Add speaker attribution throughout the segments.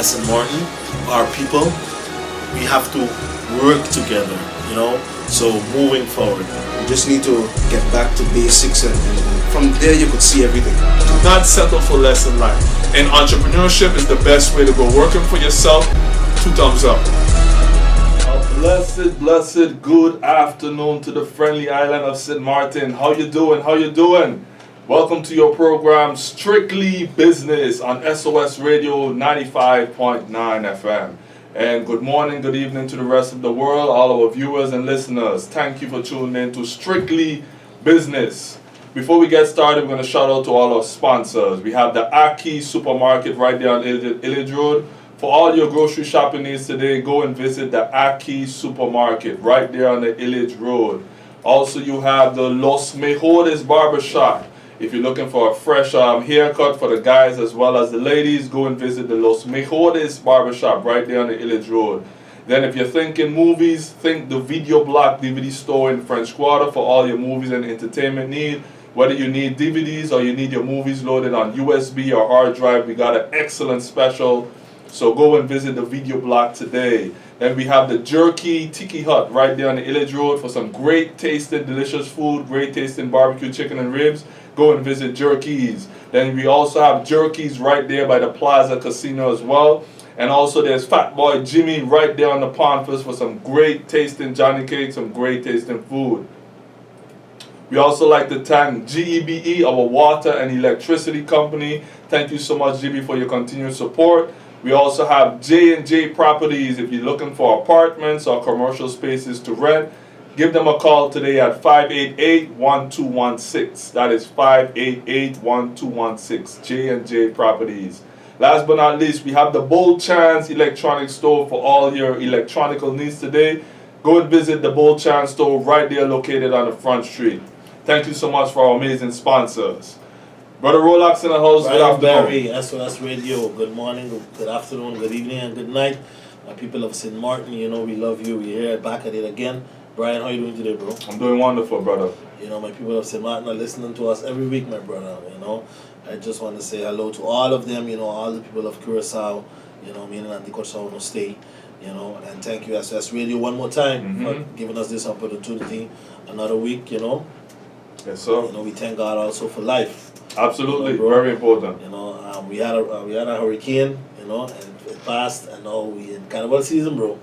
Speaker 1: as St. Martin, our people, we have to work together, you know. So moving forward,
Speaker 2: You just need to get back to basics, and from there you could see everything.
Speaker 3: Do not settle for less in life. And entrepreneurship is the best way to go. Working for yourself, 2 thumbs up. A blessed, good afternoon to the friendly island of St. Martin. How you doing? How you doing? Welcome to your program, Strictly Business on SOS Radio 95.9 FM. And good morning, good evening to the rest of the world, all our viewers and listeners. Thank you for tuning in to Strictly Business. Before we get started, we're going to shout out to all our sponsors. We have the Aki Supermarket right there on Illidge Road. For all your grocery shopping needs today, go and visit the Aki Supermarket right there on the Illidge Road. Also, you have the Los Mejores Barbershop. If you're looking for a fresh haircut for the guys as well as the ladies, go and visit the Los Mejores Barbershop right there on the Illidge Road. Then if you're thinking movies, think the Video Block DVD store in French Quarter for all your movies and entertainment need. Whether you need DVDs or you need your movies loaded on USB or hard drive, we got an excellent special. So go and visit the Video Block today. Then we have the Jerky Tiki Hut right there on the Illidge Road for some great tasting, delicious food, great tasting barbecue chicken and ribs. Go and visit Jerky's. Then we also have Jerky's right there by the Plaza Casino as well. And also there's Fat Boy Jimmy right there on the Ponfus for some great tasting Johnny Cake, some great tasting food. We also like to thank GEBE, our water and electricity company. Thank you so much, GB, for your continued support. We also have J&J Properties. If you're looking for apartments or commercial spaces to rent, give them a call today at 588-1216. That is 588-1216. J&J Properties. Last but not least, we have the Bold Chance Electronics Store for all your electronical needs today. Go and visit the Bold Chance Store right there located on the front street. Thank you so much for our amazing sponsors. Brother Rolex in the house, good afternoon.
Speaker 1: Barry, SOS Radio, good morning, good afternoon, good evening, and good night. People of St. Martin, you know we love you. We're here back at it again. Brian, how you doing today, bro?
Speaker 3: I'm doing wonderful, brother.
Speaker 1: You know, my people of St. Martin are listening to us every week, my brother. You know, I just want to say hello to all of them, you know, all the people of Curacao, you know, meaning at the Curacao State, you know, and thank you, SOS Radio, one more time for giving us this opportunity. Another week, you know.
Speaker 3: Yes, sir.
Speaker 1: You know, we thank God also for life.
Speaker 3: Absolutely,
Speaker 1: you know,
Speaker 3: very important.
Speaker 1: You know, we had a hurricane, you know, and it passed, and now we in Carnival season, bro.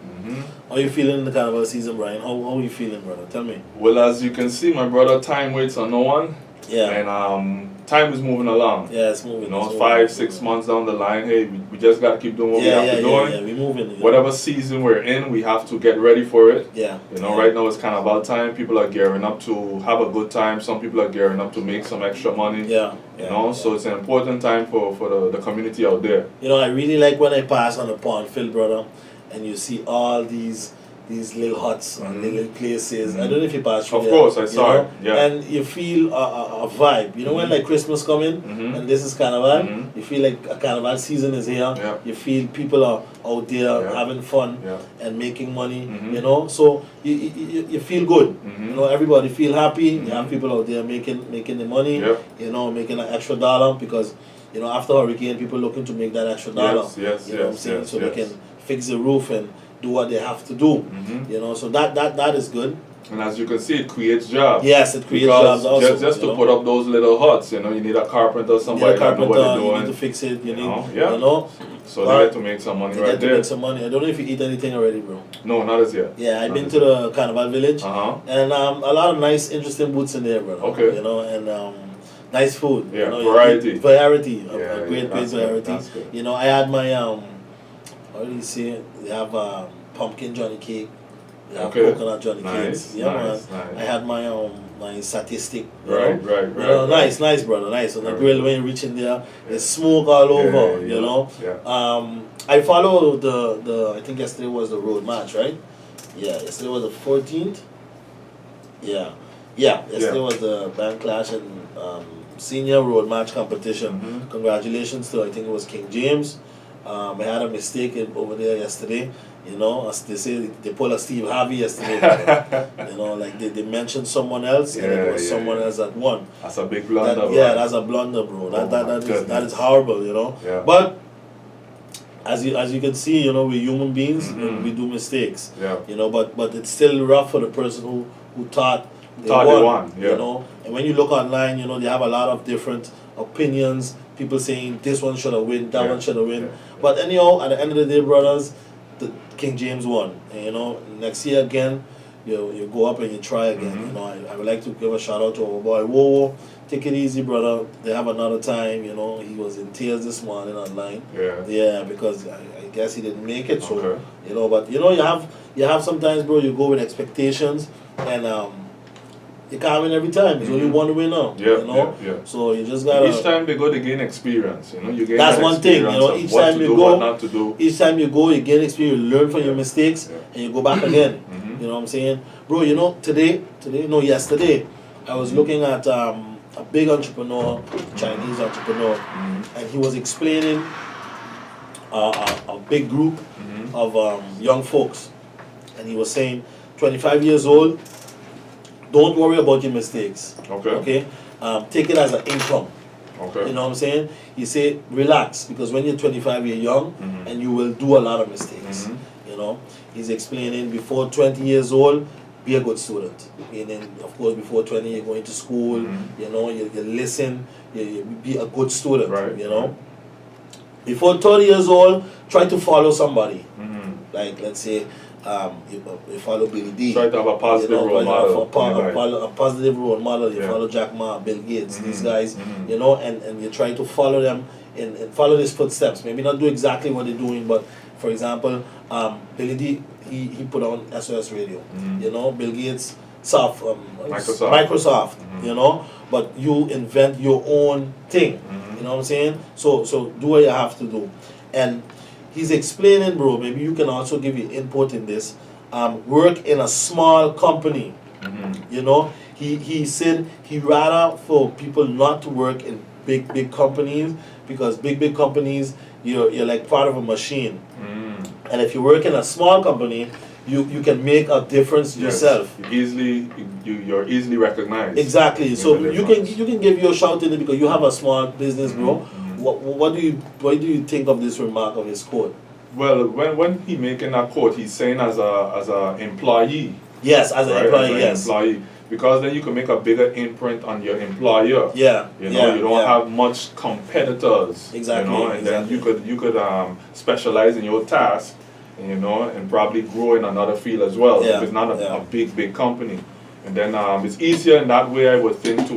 Speaker 1: How you feeling in the Carnival season, Brian? How you feeling, brother? Tell me.
Speaker 3: Well, as you can see, my brother, time waits on no one.
Speaker 1: Yeah.
Speaker 3: And time is moving along.
Speaker 1: Yeah, it's moving.
Speaker 3: You know,
Speaker 1: it's
Speaker 3: 5-6 months down the line, hey, we just got to keep doing what we have to do.
Speaker 1: Yeah, we're moving. You know.
Speaker 3: Whatever season we're in, we have to get ready for it.
Speaker 1: Yeah.
Speaker 3: You know, right now it's kind of about time. People are gearing up to have a good time. Some people are gearing up to make some extra money.
Speaker 1: Yeah.
Speaker 3: You know, so it's an important time for the community out there.
Speaker 1: You know, I really like when I pass on the pond field, brother, and you see all these little huts and little places. I don't know if you pass through
Speaker 3: Of
Speaker 1: there,
Speaker 3: course, I saw it. Yeah.
Speaker 1: And you feel a vibe. You know, when like Christmas coming and this is Carnival, you feel like a Carnival season is here.
Speaker 3: Yeah.
Speaker 1: You feel people are out there having fun and making money. You know, so you feel good. You know, everybody feel happy. You have people out there making the money. You know, making an extra dollar because you know after hurricane, people looking to make that extra dollar.
Speaker 3: Yes,
Speaker 1: you know what I'm saying? So they can fix the roof and do what they have to do, you know. So that is good.
Speaker 3: And as you can see, it creates jobs.
Speaker 1: Yes, it creates jobs also.
Speaker 3: Just to put up those little huts, you know, you need a carpenter, somebody that know what they're doing.
Speaker 1: You need to fix it. You need,
Speaker 3: you know. So they get to make some money right there.
Speaker 1: To make some money. I don't know if you eat anything already, bro.
Speaker 3: No, not as yet.
Speaker 1: Yeah, I've been to the Carnival Village, and a lot of nice, interesting booths in there, brother.
Speaker 3: Okay.
Speaker 1: You know, and nice food.
Speaker 3: Yeah,
Speaker 1: you know,
Speaker 3: variety.
Speaker 1: Variety.
Speaker 3: Yeah,
Speaker 1: a great variety.
Speaker 3: That's good.
Speaker 1: You know, I had my how do you say it? They have pumpkin Johnny Cake. They have coconut Johnny Cakes. Yeah,
Speaker 3: nice.
Speaker 1: I had my my statistic.
Speaker 3: Right.
Speaker 1: Nice, brother. Nice. On the grill when you reach in there, it's smoke all over. You know.
Speaker 3: Yeah.
Speaker 1: I follow the. I think yesterday was the road match, right? Yeah. Yesterday was the 14th. Yeah. Yesterday was the band clash and senior road match competition. Congratulations to I think it was King James. I had a mistake over there yesterday. You know, as they say, they pulled a Steve Harvey yesterday. You know, like they mentioned someone else, and it was someone else that won.
Speaker 3: That's a big blunder.
Speaker 1: That's a blunder, bro. That is horrible, you know.
Speaker 3: Yeah.
Speaker 1: But as you can see, you know, we're human beings
Speaker 3: Mhm.
Speaker 1: and we do mistakes.
Speaker 3: Yeah.
Speaker 1: You know, but it's still rough for the person who thought they
Speaker 3: Thought they
Speaker 1: won.
Speaker 3: won, yeah.
Speaker 1: You know, and when you look online, you know, they have a lot of different opinions. People saying this one should have win, that
Speaker 3: Yeah.
Speaker 1: one should have win.
Speaker 3: Yeah.
Speaker 1: But anyhow, at the end of the day, brothers, the King James won. And, you know, next year again, you go up and you try again.
Speaker 3: Mhm.
Speaker 1: You know, I would like to give a shout out to our boy Wowo. Take it easy, brother. They have another time. You know, he was in tears this morning online.
Speaker 3: Yeah.
Speaker 1: Yeah, because I guess he didn't make it. So
Speaker 3: Okay.
Speaker 1: you know, but you know, you have sometimes, bro. You go with expectations, and you can't win every time. There's only
Speaker 3: Mhm.
Speaker 1: one winner.
Speaker 3: Yeah,
Speaker 1: You know,
Speaker 3: yeah.
Speaker 1: So you just gotta.
Speaker 3: Each time they go, they gain experience. You know, you gain
Speaker 1: That's
Speaker 3: that
Speaker 1: one thing, you
Speaker 3: experience
Speaker 1: know,
Speaker 3: of
Speaker 1: each
Speaker 3: what
Speaker 1: time
Speaker 3: to
Speaker 1: you
Speaker 3: do,
Speaker 1: go-
Speaker 3: what not to do.
Speaker 1: Each time you go, you gain experience. You learn from your mistakes,
Speaker 3: Yeah.
Speaker 1: and you go back again.
Speaker 3: Mhm.
Speaker 1: You know what I'm saying, bro? You know, yesterday, I was looking at a big entrepreneur, Chinese entrepreneur,
Speaker 3: Mhm.
Speaker 1: and he was explaining a big group
Speaker 3: Mhm.
Speaker 1: of young folks, and he was saying, 25 years old, don't worry about your mistakes.
Speaker 3: Okay.
Speaker 1: Okay, take it as an income.
Speaker 3: Okay.
Speaker 1: You know what I'm saying? He said, relax, because when you're 25, you're young,
Speaker 3: Mhm.
Speaker 1: and you will do a lot of mistakes.
Speaker 3: Mhm.
Speaker 1: You know, he's explaining before 20 years old, be a good student. And then, of course, before 20, you're going to school.
Speaker 3: Mhm.
Speaker 1: You know, you listen. You be a good student.
Speaker 3: Right,
Speaker 1: You know.
Speaker 3: right.
Speaker 1: Before 30 years old, try to follow somebody.
Speaker 3: Mhm.
Speaker 1: Like, let's say, you follow Billy D.
Speaker 3: Try to have a positive
Speaker 1: You know,
Speaker 3: role model.
Speaker 1: a positive role model. You
Speaker 3: Yeah.
Speaker 1: follow Jack Ma, Bill Gates, these
Speaker 3: Mhm,
Speaker 1: guys.
Speaker 3: mhm.
Speaker 1: You know, and you try to follow them and follow these footsteps. Maybe not do exactly what they're doing, but for example, Billy D, he put on SOS Radio.
Speaker 3: Mhm.
Speaker 1: You know, Bill Gates,
Speaker 3: Mhm.
Speaker 1: Microsoft. You know, but you invent your own thing.
Speaker 3: Mhm.
Speaker 1: You know what I'm saying? So do what you have to do. And he's explaining, bro, maybe you can also give your input in this. Work in a small company.
Speaker 3: Mhm.
Speaker 1: You know, he said he rather for people not to work in big companies, because big companies, you're like part of a machine.
Speaker 3: Mhm.
Speaker 1: And if you work in a small company, you can make a difference
Speaker 3: Yes.
Speaker 1: yourself.
Speaker 3: You're easily recognized.
Speaker 1: Know. So
Speaker 3: the
Speaker 1: you
Speaker 3: difference.
Speaker 1: can give your shout in it because you have a small business, bro.
Speaker 3: Mhm.
Speaker 1: What do you think of this remark of his quote?
Speaker 3: Well, when he making that quote, he's saying as a employee,
Speaker 1: Yes, as an
Speaker 3: right?
Speaker 1: employee,
Speaker 3: As an
Speaker 1: yes.
Speaker 3: employee, because then you can make a bigger imprint on your employer.
Speaker 1: Yeah.
Speaker 3: You know, you don't
Speaker 1: yeah.
Speaker 3: have much competitors.
Speaker 1: Exactly,
Speaker 3: You know, and
Speaker 1: exactly.
Speaker 3: then you could specialize in your task, you know, and probably grow in another field as well.
Speaker 1: Yeah,
Speaker 3: If it's not
Speaker 1: yeah.
Speaker 3: a big company, and then it's easier in that way, I would think, to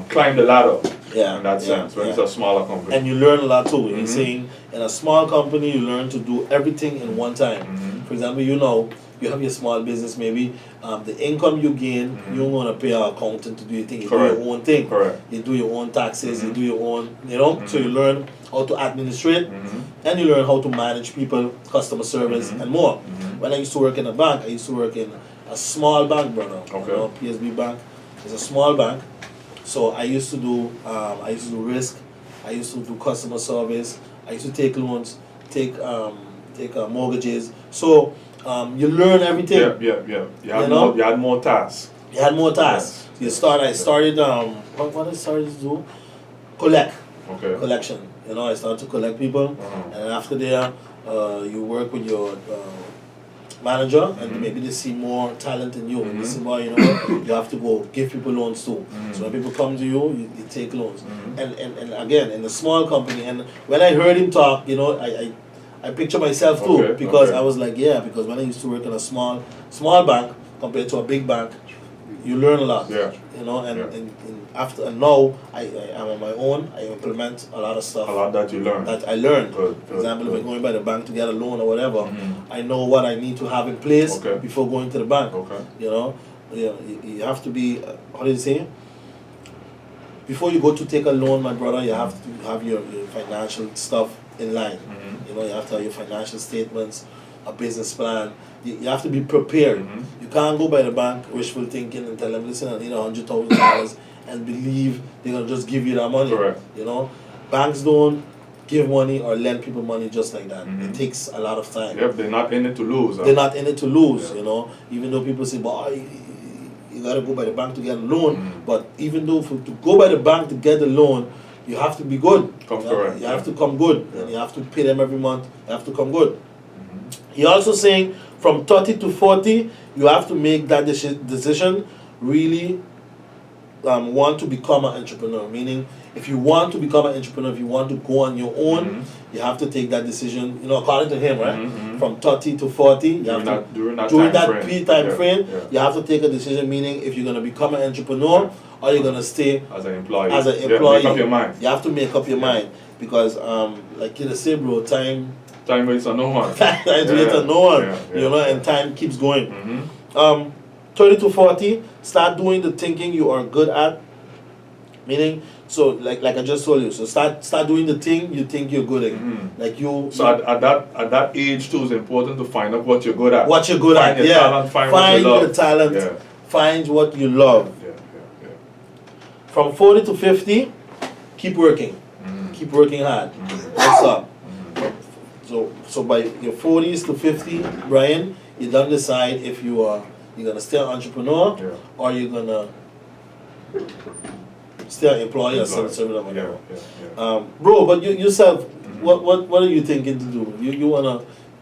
Speaker 3: climb the ladder.
Speaker 1: Yeah,
Speaker 3: In that
Speaker 1: yeah,
Speaker 3: sense, when it's
Speaker 1: yeah.
Speaker 3: a smaller company.
Speaker 1: And you learn a lot too. He's
Speaker 3: Mhm.
Speaker 1: saying in a small company, you learn to do everything in one time.
Speaker 3: Mhm.
Speaker 1: For example, you know, you have your small business, maybe the income you gain,
Speaker 3: Mhm.
Speaker 1: you don't want to pay an accountant to do your thing. You
Speaker 3: Correct.
Speaker 1: do your own thing.
Speaker 3: Correct.
Speaker 1: You do your own taxes,
Speaker 3: Mhm.
Speaker 1: you do your own, you know, so you
Speaker 3: Mhm.
Speaker 1: learn how to administrate
Speaker 3: Mhm.
Speaker 1: and you learn how to manage people, customer service,
Speaker 3: Mhm.
Speaker 1: and more.
Speaker 3: Mhm.
Speaker 1: When I used to work in a bank, I used to work in a small bank, brother.
Speaker 3: Okay.
Speaker 1: You know, PSB Bank is a small bank. So I used to do risk, I used to do customer service, I used to take loans, take mortgages. So you learn everything.
Speaker 3: Yeah.
Speaker 1: know?
Speaker 3: You had more tasks.
Speaker 1: You had more tasks.
Speaker 3: Yes.
Speaker 1: I started what I started to do?
Speaker 3: Okay.
Speaker 1: Collection. You know, I started to collect people,
Speaker 3: Mhm.
Speaker 1: and after there, you work with your manager, and
Speaker 3: Mhm.
Speaker 1: maybe they see more talent in you. And they
Speaker 3: Mhm.
Speaker 1: say, well, you know what, you have to go give people loans too.
Speaker 3: Mhm.
Speaker 1: So when people come to you, you take loans.
Speaker 3: Mhm.
Speaker 1: And again, in a small company, and when I heard him talk, you know, I picture myself too,
Speaker 3: Okay,
Speaker 1: because
Speaker 3: okay.
Speaker 1: I was like, yeah, because when I used to work in a small bank compared to a big bank, you learn a lot.
Speaker 3: Yeah.
Speaker 1: You know, and,
Speaker 3: Yeah.
Speaker 1: and now I'm on my own. I implement a lot of stuff
Speaker 3: A lot that you learn.
Speaker 1: that I learned.
Speaker 3: Good,
Speaker 1: For
Speaker 3: good,
Speaker 1: example, if
Speaker 3: good.
Speaker 1: I'm going by the bank to get a loan or whatever,
Speaker 3: Mhm.
Speaker 1: I know what I need to have in place
Speaker 3: Okay.
Speaker 1: before going to the bank.
Speaker 3: Okay.
Speaker 1: You know, you have to be, how do you say? Before you go to take a loan, my brother, you have to have your financial stuff in line.
Speaker 3: Mhm.
Speaker 1: You know, you have to have your financial statements, a business plan. You have to be prepared.
Speaker 3: Mhm.
Speaker 1: You can't go by the bank wishful thinking and tell them, listen, I need $100,000 and believe they're gonna just give you that money.
Speaker 3: Correct.
Speaker 1: You know, banks don't give money or lend people money just like that.
Speaker 3: Mhm.
Speaker 1: It takes a lot of time.
Speaker 3: Yep, they're not in it to lose.
Speaker 1: They're not in it to lose.
Speaker 3: Yeah.
Speaker 1: You know, even though people say, "But you gotta go by the bank to get a loan,"
Speaker 3: Mhm.
Speaker 1: but even though to go by the bank to get a loan, you have to be good.
Speaker 3: Come correct.
Speaker 1: You have to come good, and you have to pay them every month. You have to come good. He also saying from 30 to 40, you have to make that decision really want to become an entrepreneur. Meaning, if you want to become an entrepreneur, if you want to go on your own, you have to take that decision. You know, according to him, right? From 30 to 40, you have to during that time frame, you have to take a decision. Meaning, if you're going to become an entrepreneur or you're going to stay
Speaker 3: as an employee,
Speaker 1: make
Speaker 3: up your mind.
Speaker 1: You have to make up your mind because, like you say, bro, time
Speaker 3: waits on no one.
Speaker 1: Time waits on no one. You know, and time keeps going. 30 to 40, start doing the thinking you are good at. Meaning, so like I just told you, so start doing the thing you think you're good at. Like you.
Speaker 3: So at that age too, it's important to find out what you're good at.
Speaker 1: What you're good at,
Speaker 3: your talent, find
Speaker 1: your talent. Find what you love. From 40 to 50, keep working. Keep working hard. What's up? So by your 40s to 50, Brian, you don't decide if you're gonna stay an entrepreneur or you're gonna stay an employee or something or whatever. Bro, but you yourself, what are you thinking to do?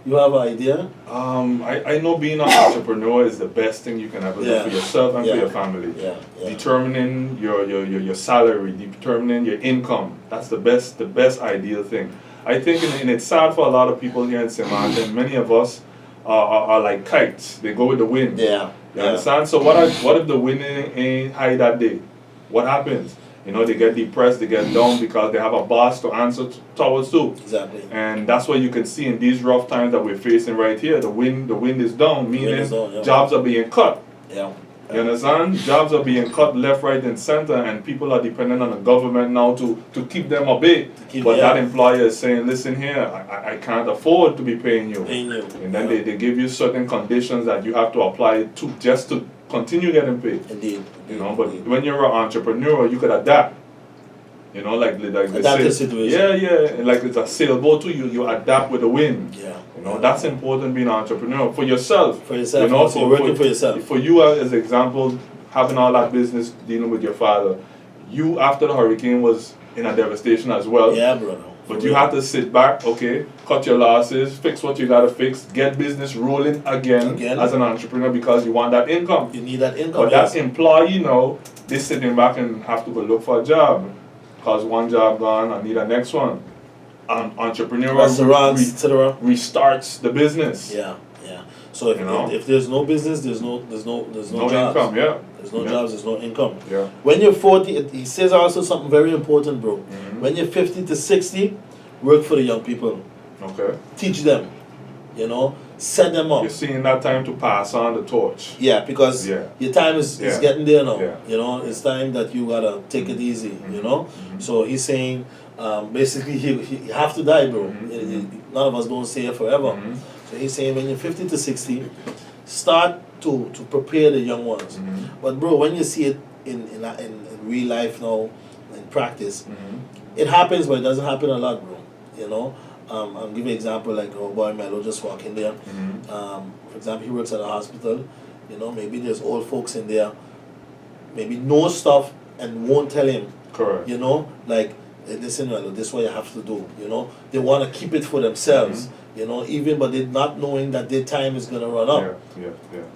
Speaker 1: You have an idea?
Speaker 3: I know being an entrepreneur is the best thing you can ever do for yourself and for your family. Determining your salary, determining your income. That's the best ideal thing. I think and it's sad for a lot of people here in St. Martin. Many of us are like kites. They go with the wind. You understand? So what if the wind ain't high that day? What happens? You know, they get depressed, they get down because they have a boss to answer towards too.
Speaker 1: Exactly.
Speaker 3: And that's what you can see in these rough times that we're facing right here. The wind is down, meaning jobs are being cut. You understand? Jobs are being cut left, right, and center, and people are dependent on the government now to keep them obeyed. But that employer is saying, listen here, I can't afford to be paying you. And then they give you certain conditions that you have to apply to just to continue getting paid.
Speaker 1: Indeed.
Speaker 3: You know, but when you're an entrepreneur, you could adapt. You know, like
Speaker 1: adapt the situation.
Speaker 3: Like it's a sailboat too. You adapt with the wind. You know, that's important being an entrepreneur for yourself.
Speaker 1: For yourself.
Speaker 3: You know,
Speaker 1: for working for yourself.
Speaker 3: For you as example, having all that business dealing with your father, you after the hurricane was in a devastation as well.
Speaker 1: Yeah, brother.
Speaker 3: But you have to sit back, okay, cut your losses, fix what you gotta fix, get business rolling again as an entrepreneur because you want that income.
Speaker 1: You need that income.
Speaker 3: But that employee, you know, they sitting back and have to go look for a job. Because one job gone, I need a next one. Entrepreneur restarts the business.
Speaker 1: So if there's no business, there's no jobs.
Speaker 3: Income.
Speaker 1: There's no jobs, there's no income.
Speaker 3: Yeah.
Speaker 1: When you're 40, he says also something very important, bro. When you're 50 to 60, work for the young people.
Speaker 3: Okay.
Speaker 1: Teach them. You know, set them up.
Speaker 3: You're seeing that time to pass on the torch.
Speaker 1: Because your time is getting there now. You know, it's time that you gotta take it easy. You know, so he's saying basically he have to die, bro. None of us don't stay here forever. So he's saying when you're 50 to 60, start to prepare the young ones. But bro, when you see it in real life now, in practice, it happens, but it doesn't happen a lot, bro. You know. I'll give you an example, like our boy Melo just walk in there. For example, he works at a hospital. You know, maybe there's old folks in there, maybe know stuff and won't tell him.
Speaker 3: Correct.
Speaker 1: You know, like, listen, Melo, this is what you have to do. You know, they want to keep it for themselves. You know, even but they're not knowing that their time is gonna run up.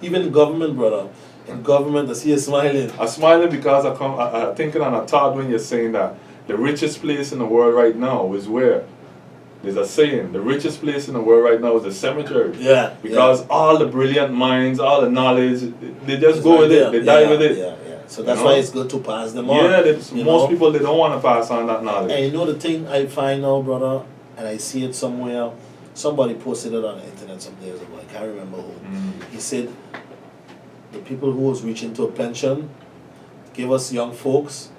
Speaker 1: Even in government, brother. In government, I see you smiling.
Speaker 3: I'm smiling because I'm thinking on a thought when you're saying that the richest place in the world right now is where. There's a saying, the richest place in the world right now is the cemetery. Because all the brilliant minds, all the knowledge, they just go with it. They die with it.
Speaker 1: So that's why it's good to pass them on.
Speaker 3: Most people, they don't want to pass on that knowledge.
Speaker 1: And you know the thing I find now, brother, and I see it somewhere, somebody posted it on the internet some days ago, I can't remember who. He said, the people who was reaching to a pension, give us young folks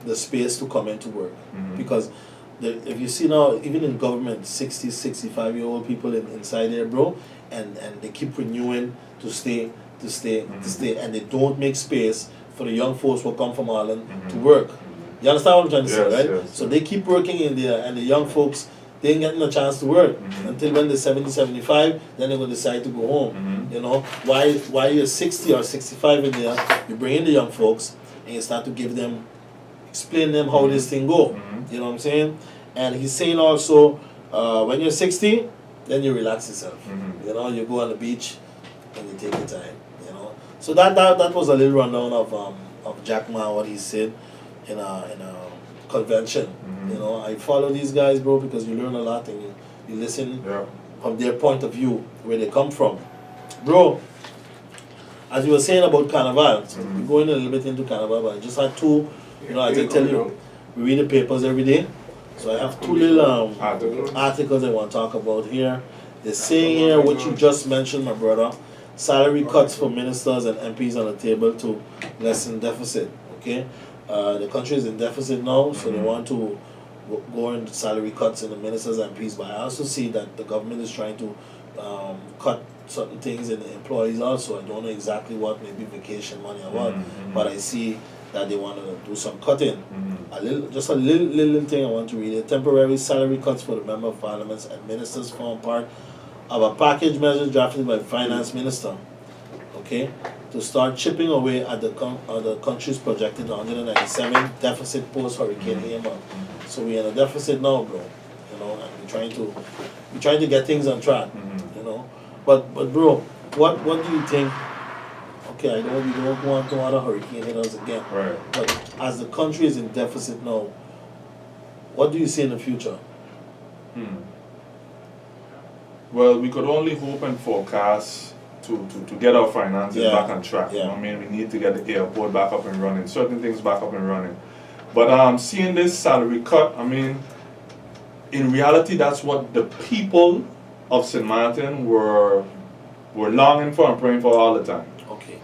Speaker 1: the space to come into work. Because if you see now, even in government, 60, 65-year-old people inside there, bro, and they keep renewing to stay, and they don't make space for the young folks who come from Ireland to work. You understand what I'm trying to say, right? So they keep working in there, and the young folks, they ain't getting a chance to work until when they're 70, 75, then they're going to decide to go home. You know, while you're 60 or 65 in there, you bring in the young folks, and you start to give them explain them how this thing go. You know what I'm saying? And he's saying also, when you're 60, then you relax yourself. You know, you go on the beach and you take your time. You know, so that was a little rundown of Jack Ma, what he said in a convention. You know, I follow these guys, bro, because you learn a lot and you listen from their point of view, where they come from. Bro, as you were saying about Carnival, so we're going a little bit into Carnival, but I just had two, you know, as I tell you, we read the papers every day. So I have two little articles I want to talk about here. They're saying here what you just mentioned, my brother, salary cuts for ministers and MPs on the table to lessen deficit, okay? The country is in deficit now, so they want to go into salary cuts in the ministers and MPs, but I also see that the government is trying to cut certain things in the employees also. I don't know exactly what, maybe vacation money or what, but I see that they want to do some cutting. A little thing I want to read it. Temporary salary cuts for the member of parliaments and ministers form part of a package measure drafted by the finance minister, okay, to start chipping away at the country's projected 197 deficit post Hurricane Irma. So we're in a deficit now, bro. You know, and we're trying to get things on track. You know, but bro, what do you think? Okay, I know we don't want no other hurricane hit us again.
Speaker 3: Right.
Speaker 1: But as the country is in deficit now, what do you see in the future?
Speaker 3: Well, we could only hope and forecast to get our finances back on track. You know what I mean? We need to get the airport back up and running, certain things back up and running. But seeing this salary cut, I mean, in reality, that's what the people of St. Martin were longing for and praying for all the time.
Speaker 1: Okay.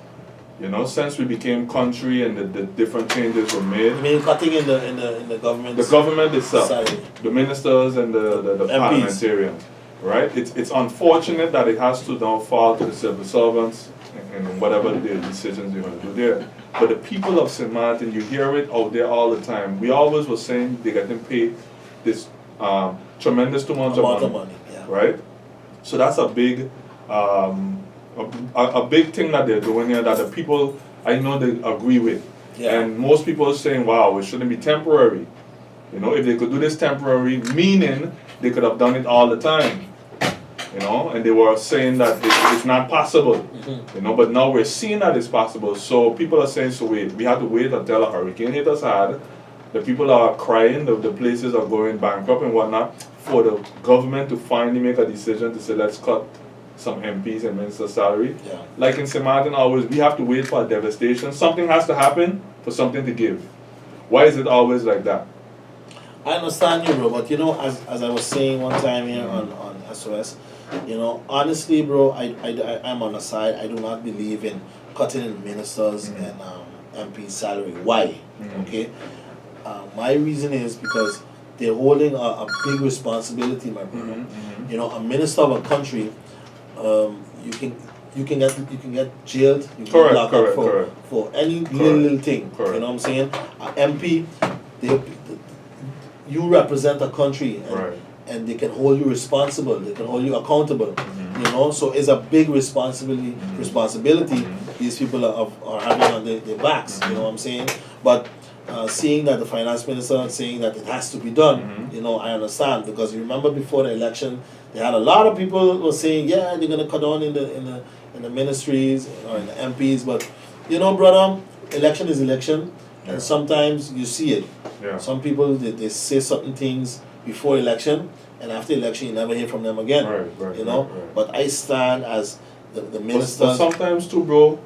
Speaker 3: You know, since we became country and the different changes were made.
Speaker 1: I mean, cutting in the government.
Speaker 3: The government itself,
Speaker 1: side.
Speaker 3: the ministers and the parliamentarians, right? It's unfortunate that it has to now fall to the civil servants and whatever the decisions they're going to do there. But the people of St. Martin, you hear it out there all the time. We always were saying they get them paid this tremendous amount of money, right? So that's a big a big thing that they're doing here that the people, I know, they agree with. And most people are saying, wow, it shouldn't be temporary. You know, if they could do this temporary, meaning they could have done it all the time. You know, and they were saying that it's not possible. You know, but now we're seeing that it's possible. So people are saying, so wait, we have to wait until a hurricane hit us hard. The people are crying, the places are going bankrupt and whatnot, for the government to finally make a decision to say, let's cut some MPs and ministers' salary. Like in St. Martin, always, we have to wait for a devastation. Something has to happen for something to give. Why is it always like that?
Speaker 1: I understand you, bro, but you know, as I was saying one time here on SOS, you know, honestly, bro, I'm on the side. I do not believe in cutting in ministers and MPs' salary. Why? Okay? My reason is because they're holding a big responsibility, my brother. You know, a minister of a country, you can get jailed, you can get locked up for any little thing. You know what I'm saying? An MP, you represent a country, and they can hold you responsible. They can hold you accountable. You know, so it's a big responsibility. These people are having on their backs. You know what I'm saying? But seeing that the finance minister saying that it has to be done, you know, I understand, because you remember before the election, they had a lot of people were saying, yeah, they're gonna cut down in the ministries or in the MPs, but you know, brother, election is election, and sometimes you see it. Some people they say certain things before election, and after election you never hear from them again. You know, but I stand as the minister.
Speaker 3: But sometimes too, bro,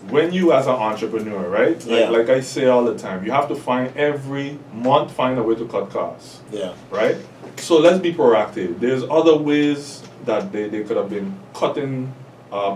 Speaker 3: when you as an entrepreneur, right? Like I say all the time, you have to every month find a way to cut costs. Right? So let's be proactive. There's other ways that they could have been cutting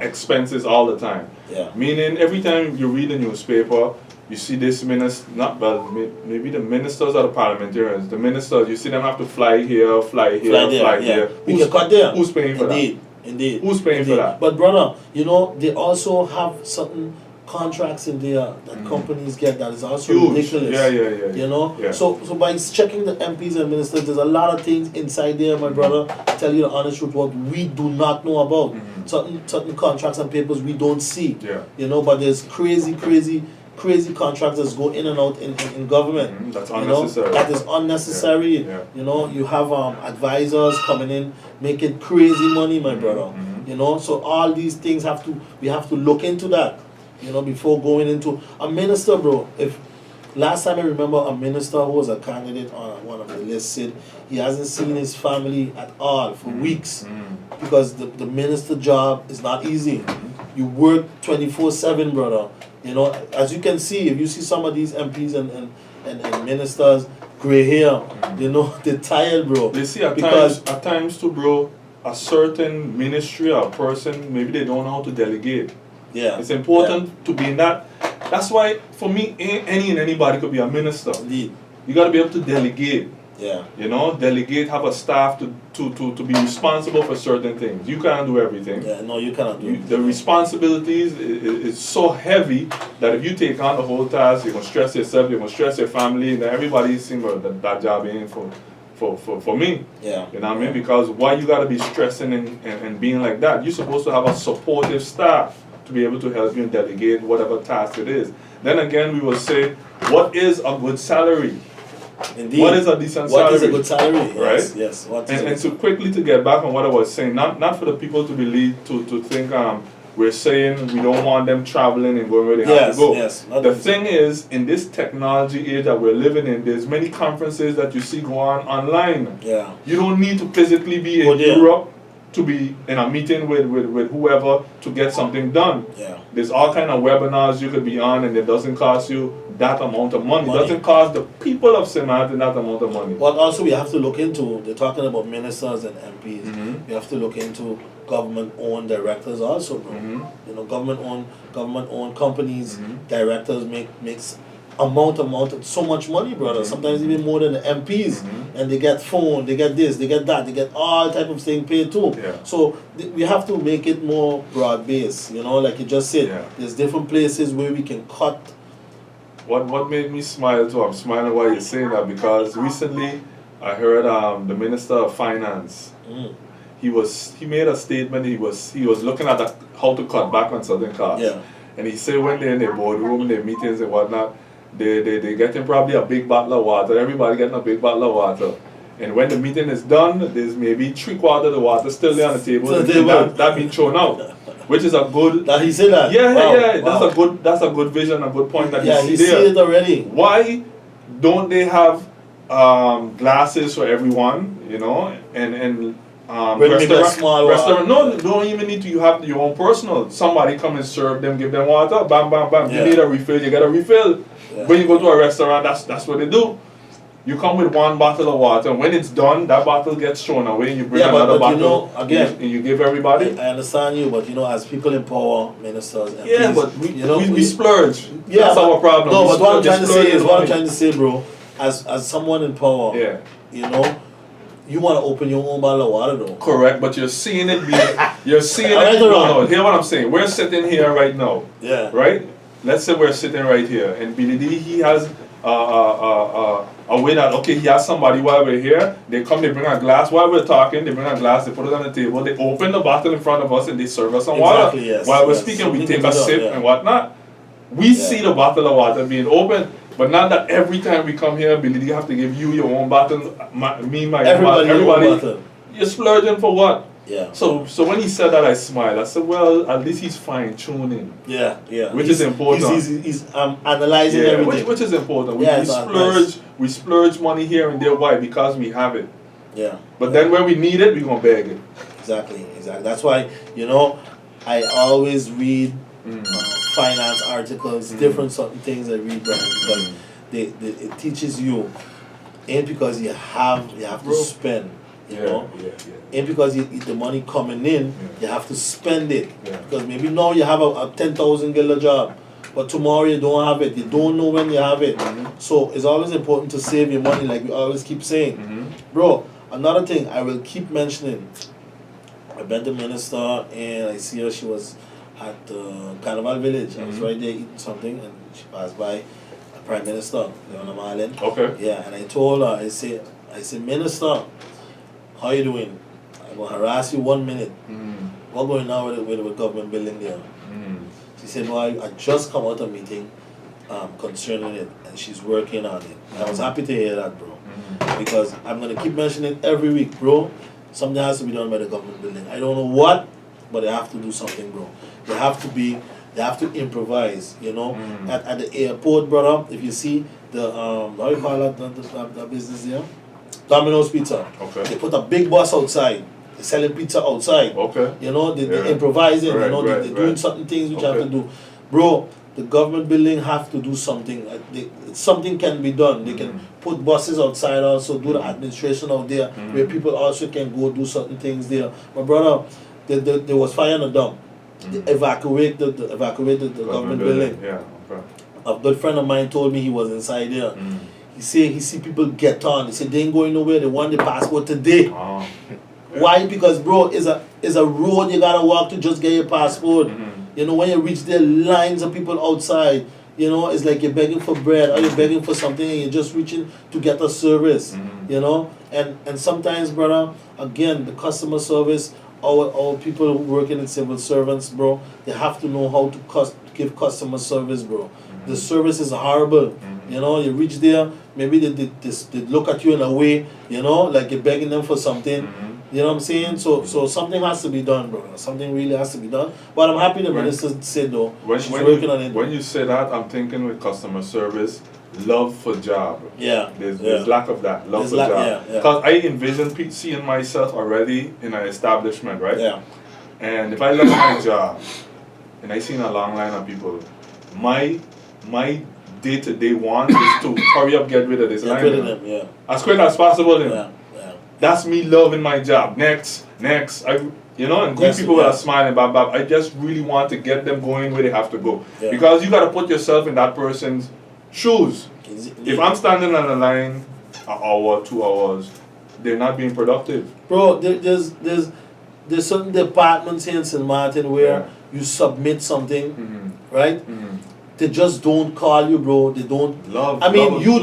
Speaker 3: expenses all the time. Meaning every time you read the newspaper, you see this minister, maybe the ministers or the parliamentarians, the ministers, you see them have to fly here, fly there.
Speaker 1: We can cut there.
Speaker 3: Who's paying for that?
Speaker 1: Indeed.
Speaker 3: Who's paying for that?
Speaker 1: But brother, you know, they also have certain contracts in there that companies get that is also ridiculous. You know? So by checking the MPs and ministers, there's a lot of things inside there, my brother, tell you the honest truth, what we do not know about. Certain contracts and papers we don't see. You know, but there's crazy crazy contractors go in and out in government.
Speaker 3: That's
Speaker 1: You
Speaker 3: unnecessary.
Speaker 1: know, that is unnecessary.
Speaker 3: Yeah.
Speaker 1: You know, you have advisors coming in making crazy money, my brother. You know, so all these things we have to look into that. You know, before going into a minister, bro. If last time I remember a minister who was a candidate on one of the lists said he hasn't seen his family at all for weeks because the minister job is not easy. You work 24/7, brother. You know, as you can see, if you see some of these MPs and ministers, gray hair, you know, they're tired, bro.
Speaker 3: They see at times too, bro, a certain ministry or person, maybe they don't know how to delegate.
Speaker 1: Yeah.
Speaker 3: It's important to be in that. That's why, for me, anybody could be a minister.
Speaker 1: Indeed.
Speaker 3: You got to be able to delegate.
Speaker 1: Yeah.
Speaker 3: You know, delegate, have a staff to be responsible for certain things. You can't do everything.
Speaker 1: Yeah, no, you cannot do it.
Speaker 3: The responsibilities is so heavy that if you take on the whole task, you're going to stress yourself, you're going to stress your family, and everybody seems that job ain't for me.
Speaker 1: Yeah.
Speaker 3: You know what I mean? Because why you got to be stressing and being like that? You're supposed to have a supportive staff to be able to help you and delegate whatever task it is. Then again, we will say, what is a good salary?
Speaker 1: Indeed.
Speaker 3: What is a decent salary?
Speaker 1: What is a good salary?
Speaker 3: Right?
Speaker 1: Yes. What is
Speaker 3: And to quickly to get back on what I was saying, not for the people to believe, to think we're saying we don't want them traveling and going where they have to go.
Speaker 1: Yes.
Speaker 3: The thing is, in this technology age that we're living in, there's many conferences that you see go on online.
Speaker 1: Yeah.
Speaker 3: You don't need to physically be in Europe to be in a meeting with whoever to get something done.
Speaker 1: Yeah.
Speaker 3: There's all kind of webinars you could be on, and it doesn't cost you that amount of money. It doesn't cost the people of St. Martin that amount of money.
Speaker 1: What also we have to look into, they're talking about ministers and MPs. We have to look into government-owned directors also, bro. You know, government-owned companies, directors makes so much money, brother. Sometimes even more than the MPs, and they get phone, they get this, they get that, they get all type of thing paid too.
Speaker 3: Yeah.
Speaker 1: So we have to make it more broad-based. You know, like you just said, there's different places where we can cut.
Speaker 3: What made me smile too? I'm smiling while you're saying that because recently I heard the Minister of Finance. He made a statement. He was looking at how to cut back on certain costs.
Speaker 1: Yeah.
Speaker 3: And he said when they're in their boardroom, their meetings and whatnot, they getting probably a big bottle of water. Everybody getting a big bottle of water. And when the meeting is done, there's maybe 3/4 of the water still there on the table. That being thrown out, which is a good.
Speaker 1: That he said that.
Speaker 3: Yeah,
Speaker 1: wow.
Speaker 3: yeah. That's a good vision, a good point that
Speaker 1: he
Speaker 3: see there.
Speaker 1: see it already.
Speaker 3: Why don't they have glasses for everyone? You know, and restaurant. No, don't even need to. You have your own personal. Somebody come and serve them, give them water. Bam, bam, bam.
Speaker 1: Yeah.
Speaker 3: You need a refill. You get a refill.
Speaker 1: Yeah.
Speaker 3: When you go to a restaurant, that's what they do. You come with one bottle of water, and when it's done, that bottle gets thrown away, and you bring another bottle.
Speaker 1: You know, again,
Speaker 3: and you give everybody.
Speaker 1: I understand you, but you know, as people in power, ministers, MPs,
Speaker 3: Yeah, but we splurge.
Speaker 1: Yeah,
Speaker 3: that's our problem.
Speaker 1: No,
Speaker 3: we
Speaker 1: but what I'm trying to say is,
Speaker 3: money.
Speaker 1: Bro, as someone in power,
Speaker 3: Yeah.
Speaker 1: you know, you want to open your own bottle of water, though.
Speaker 3: Correct, but you're seeing it. You're seeing
Speaker 1: Right
Speaker 3: it.
Speaker 1: or wrong?
Speaker 3: No, hear what I'm saying. We're sitting here right now.
Speaker 1: Yeah.
Speaker 3: Right. Let's say we're sitting right here, and BDD he has a way that he has somebody while we're here. They come, they bring a glass while we're talking. They bring a glass, they put it on the table. They open the bottle in front of us, and they serve us some water.
Speaker 1: Yes,
Speaker 3: while we're speaking, we take a sip and whatnot. We see the bottle of water being opened. But not that every time we come here, Billy, you have to give you your own bottle, everybody. You're splurging for what?
Speaker 1: Yeah.
Speaker 3: So when he said that, I smiled. I said, well, at least he's fine tuning.
Speaker 1: Yeah.
Speaker 3: Which is important.
Speaker 1: He's analyzing everything.
Speaker 3: Which is important.
Speaker 1: Yeah,
Speaker 3: we splurge money here and there. Why? Because we have it.
Speaker 1: Yeah.
Speaker 3: But then when we need it, we're gonna beg it.
Speaker 1: Exactly. That's why, you know, I always read finance articles, different certain things I read, Brian, because it teaches you, ain't because you have to spend, you know, ain't because the money coming in, you have to spend it, because maybe now you have a 10,000 guilder job, but tomorrow you don't have it, you don't know when you have it, so it's always important to save your money, like we always keep saying. Bro, another thing I will keep mentioning, I met the minister and I see her, she was at Carnival Village. I was right there eating something and she passed by the Prime Minister, Leona Marlin.
Speaker 3: Okay.
Speaker 1: Yeah, and I told her, I said, Minister, how you doing? I'm going to harass you 1 minute. What's going on with the government building there? She said, well, I just come out of a meeting concerning it, and she's working on it. And I was happy to hear that, bro, because I'm gonna keep mentioning it every week, bro. Something has to be done by the government building. I don't know what, but they have to do something, bro. They have to improvise, you know. At the airport, brother, if you see the how you call that the business there? Domino's Pizza.
Speaker 3: Okay.
Speaker 1: They put a big bus outside. They're selling pizza outside.
Speaker 3: Okay.
Speaker 1: You know, they're improvising,
Speaker 3: Right,
Speaker 1: you know, they're doing certain things which have to do. Bro, the government building have to do something. Something can be done. They can put buses outside also, do the administration out there, where people also can go do certain things there. My brother, there was fire in the dump. They evacuated the government building.
Speaker 3: Yeah, okay.
Speaker 1: A good friend of mine told me he was inside there. He said he see people get on. He said they ain't going nowhere. They want the passport today.
Speaker 3: Oh.
Speaker 1: Why? Because, bro, it's a road you gotta walk to just get your passport. You know, when you reach there, lines of people outside. You know, it's like you're begging for bread or you're begging for something and you're just reaching to get a service. You know, and sometimes, brother, again, the customer service, our people working in civil servants, bro, they have to know how to give customer service, bro. The service is horrible. You know, you reach there, maybe they look at you in a way, you know, like you're begging them for something. You know what I'm saying? So something has to be done, bro. Something really has to be done. But I'm happy the minister said, though, she's working on it.
Speaker 3: When you say that, I'm thinking with customer service, love for job.
Speaker 1: Yeah.
Speaker 3: There's lack of that. Love for job. Because I envision seeing myself already in an establishment, right?
Speaker 1: Yeah.
Speaker 3: And if I love my job, and I see a long line of people, my day-to-day want is to hurry up, get rid of this line.
Speaker 1: Get rid of them, yeah.
Speaker 3: As quick as possible.
Speaker 1: Yeah.
Speaker 3: That's me loving my job. Next. And good people that are smiling, blah. I just really want to get them going where they have to go.
Speaker 1: Yeah.
Speaker 3: Because you got to put yourself in that person's shoes. If I'm standing on the line an hour, 2 hours, they're not being productive.
Speaker 1: Bro, there's certain departments here in St. Martin where you submit something, right? They just don't call you, bro. They don't. You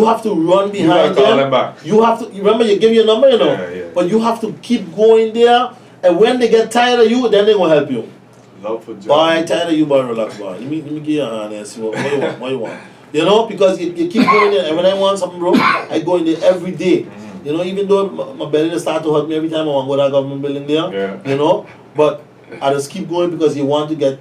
Speaker 1: have to run behind them. You have to. Remember, you give your number, you know.
Speaker 3: Yeah.
Speaker 1: But you have to keep going there, and when they get tired of you, then they gonna help you.
Speaker 3: Love for job.
Speaker 1: Boy, I tired of you, boy. Relax, boy. Let me give you a hand and see what you want. What you want? You know, because you keep going there, and when I want something, bro, I go in there every day. You know, even though my belly just start to hurt me every time I want to go to that government building there.
Speaker 3: Yeah.
Speaker 1: You know, but I just keep going because you want to get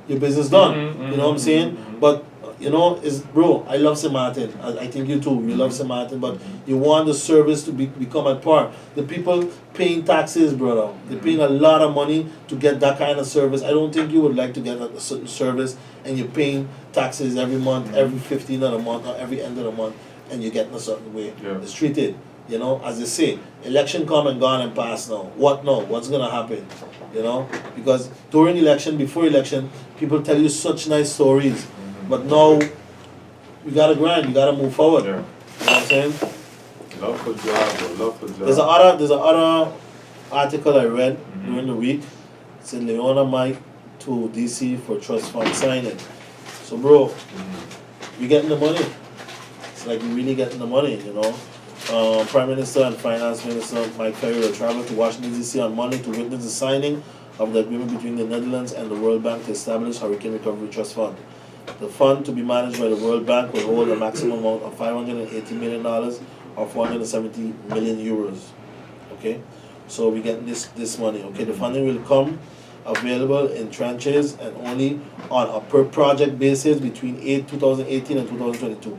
Speaker 1: your business done. You know what I'm saying? But you know, bro, I love St. Martin. I think you too. You love St. Martin, but you want the service to become at par. The people paying taxes, brother, they're paying a lot of money to get that kind of service. I don't think you would like to get a certain service and you're paying taxes every month, every 15th of the month, or every end of the month, and you're getting a certain way.
Speaker 3: Yeah.
Speaker 1: It's treated. You know, as they say, election come and gone and pass now. What now? What's gonna happen? You know, because during election, before election, people tell you such nice stories, but now you gotta grind, you gotta move forward.
Speaker 3: Yeah.
Speaker 1: You know what I'm saying?
Speaker 3: Love for job, bro. Love for job.
Speaker 1: There's a other article I read during the week. It said Leona Mike to DC for trust fund signing. So, bro, you getting the money. It's like you really getting the money, you know. Prime Minister and Finance Minister Mike Perry will travel to Washington, D.C. on Monday to witness the signing of the agreement between the Netherlands and the World Bank to establish Hurricane Recovery Trust Fund. The fund, to be managed by the World Bank, will hold a maximum amount of $580 million or 470 million euros. Okay? So we get this money. Okay, the funding will come available in tranches and only on a per project basis between 2018 and 2022.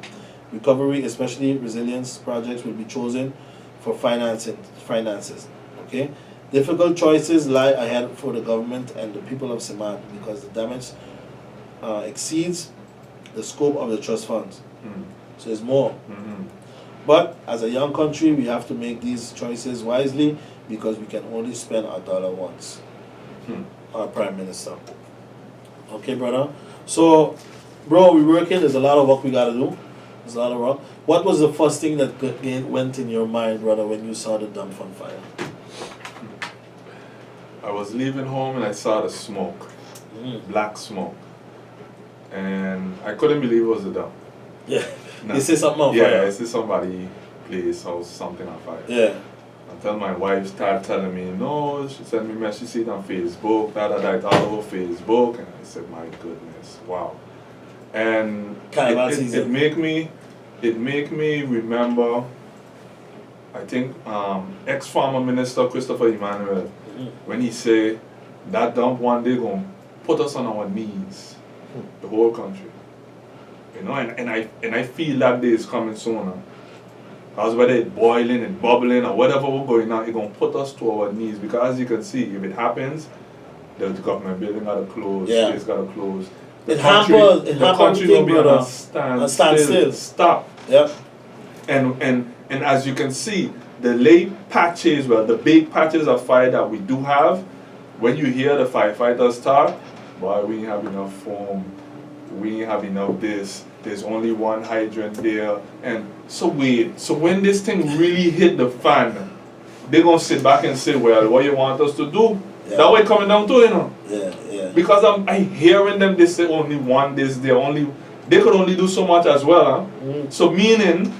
Speaker 1: Recovery, especially resilience projects, will be chosen for finances. Okay? Difficult choices lie ahead for the government and the people of St. Martin because the damage exceeds the scope of the trust funds. So it's more. But as a young country, we have to make these choices wisely because we can only spend our dollar once. Our Prime Minister. Okay, brother? So, bro, we're working. There's a lot of work we got to do. There's a lot of work. What was the first thing that went in your mind, brother, when you saw the dump on fire?
Speaker 3: I was leaving home and I saw the smoke. Black smoke. And I couldn't believe it was a dump.
Speaker 1: Yeah.
Speaker 3: No.
Speaker 1: You see something on fire?
Speaker 3: Yeah, I see somebody place or something on fire.
Speaker 1: Yeah.
Speaker 3: Until my wife started telling me, no, she sent me a message, she see it on Facebook, it's all over Facebook. And I said, my goodness, wow. And
Speaker 1: Carnival
Speaker 3: it
Speaker 1: season.
Speaker 3: make me remember, I think, ex-former minister Christopher Emmanuel, when he say that dump one day gonna put us on our knees, the whole country. You know, and I feel that day is coming sooner. Because whether it's boiling and bubbling or whatever we're going on, it's gonna put us to our knees. Because as you can see, if it happens, the government building gotta close, states gotta close. The country will be on a standstill. Stop.
Speaker 1: Yep.
Speaker 3: And as you can see, the late patches, well, the big patches of fire that we do have, when you hear the firefighters talk, boy, we ain't have enough foam, we ain't have enough this, there's only one hydrant there. And so when this thing really hit the fan, they're gonna sit back and say, well, what you want us to do?
Speaker 1: Yeah.
Speaker 3: That way coming down to, you know.
Speaker 1: Yeah.
Speaker 3: Because I'm hearing them, they say only one this, they could only do so much as well, huh? So meaning,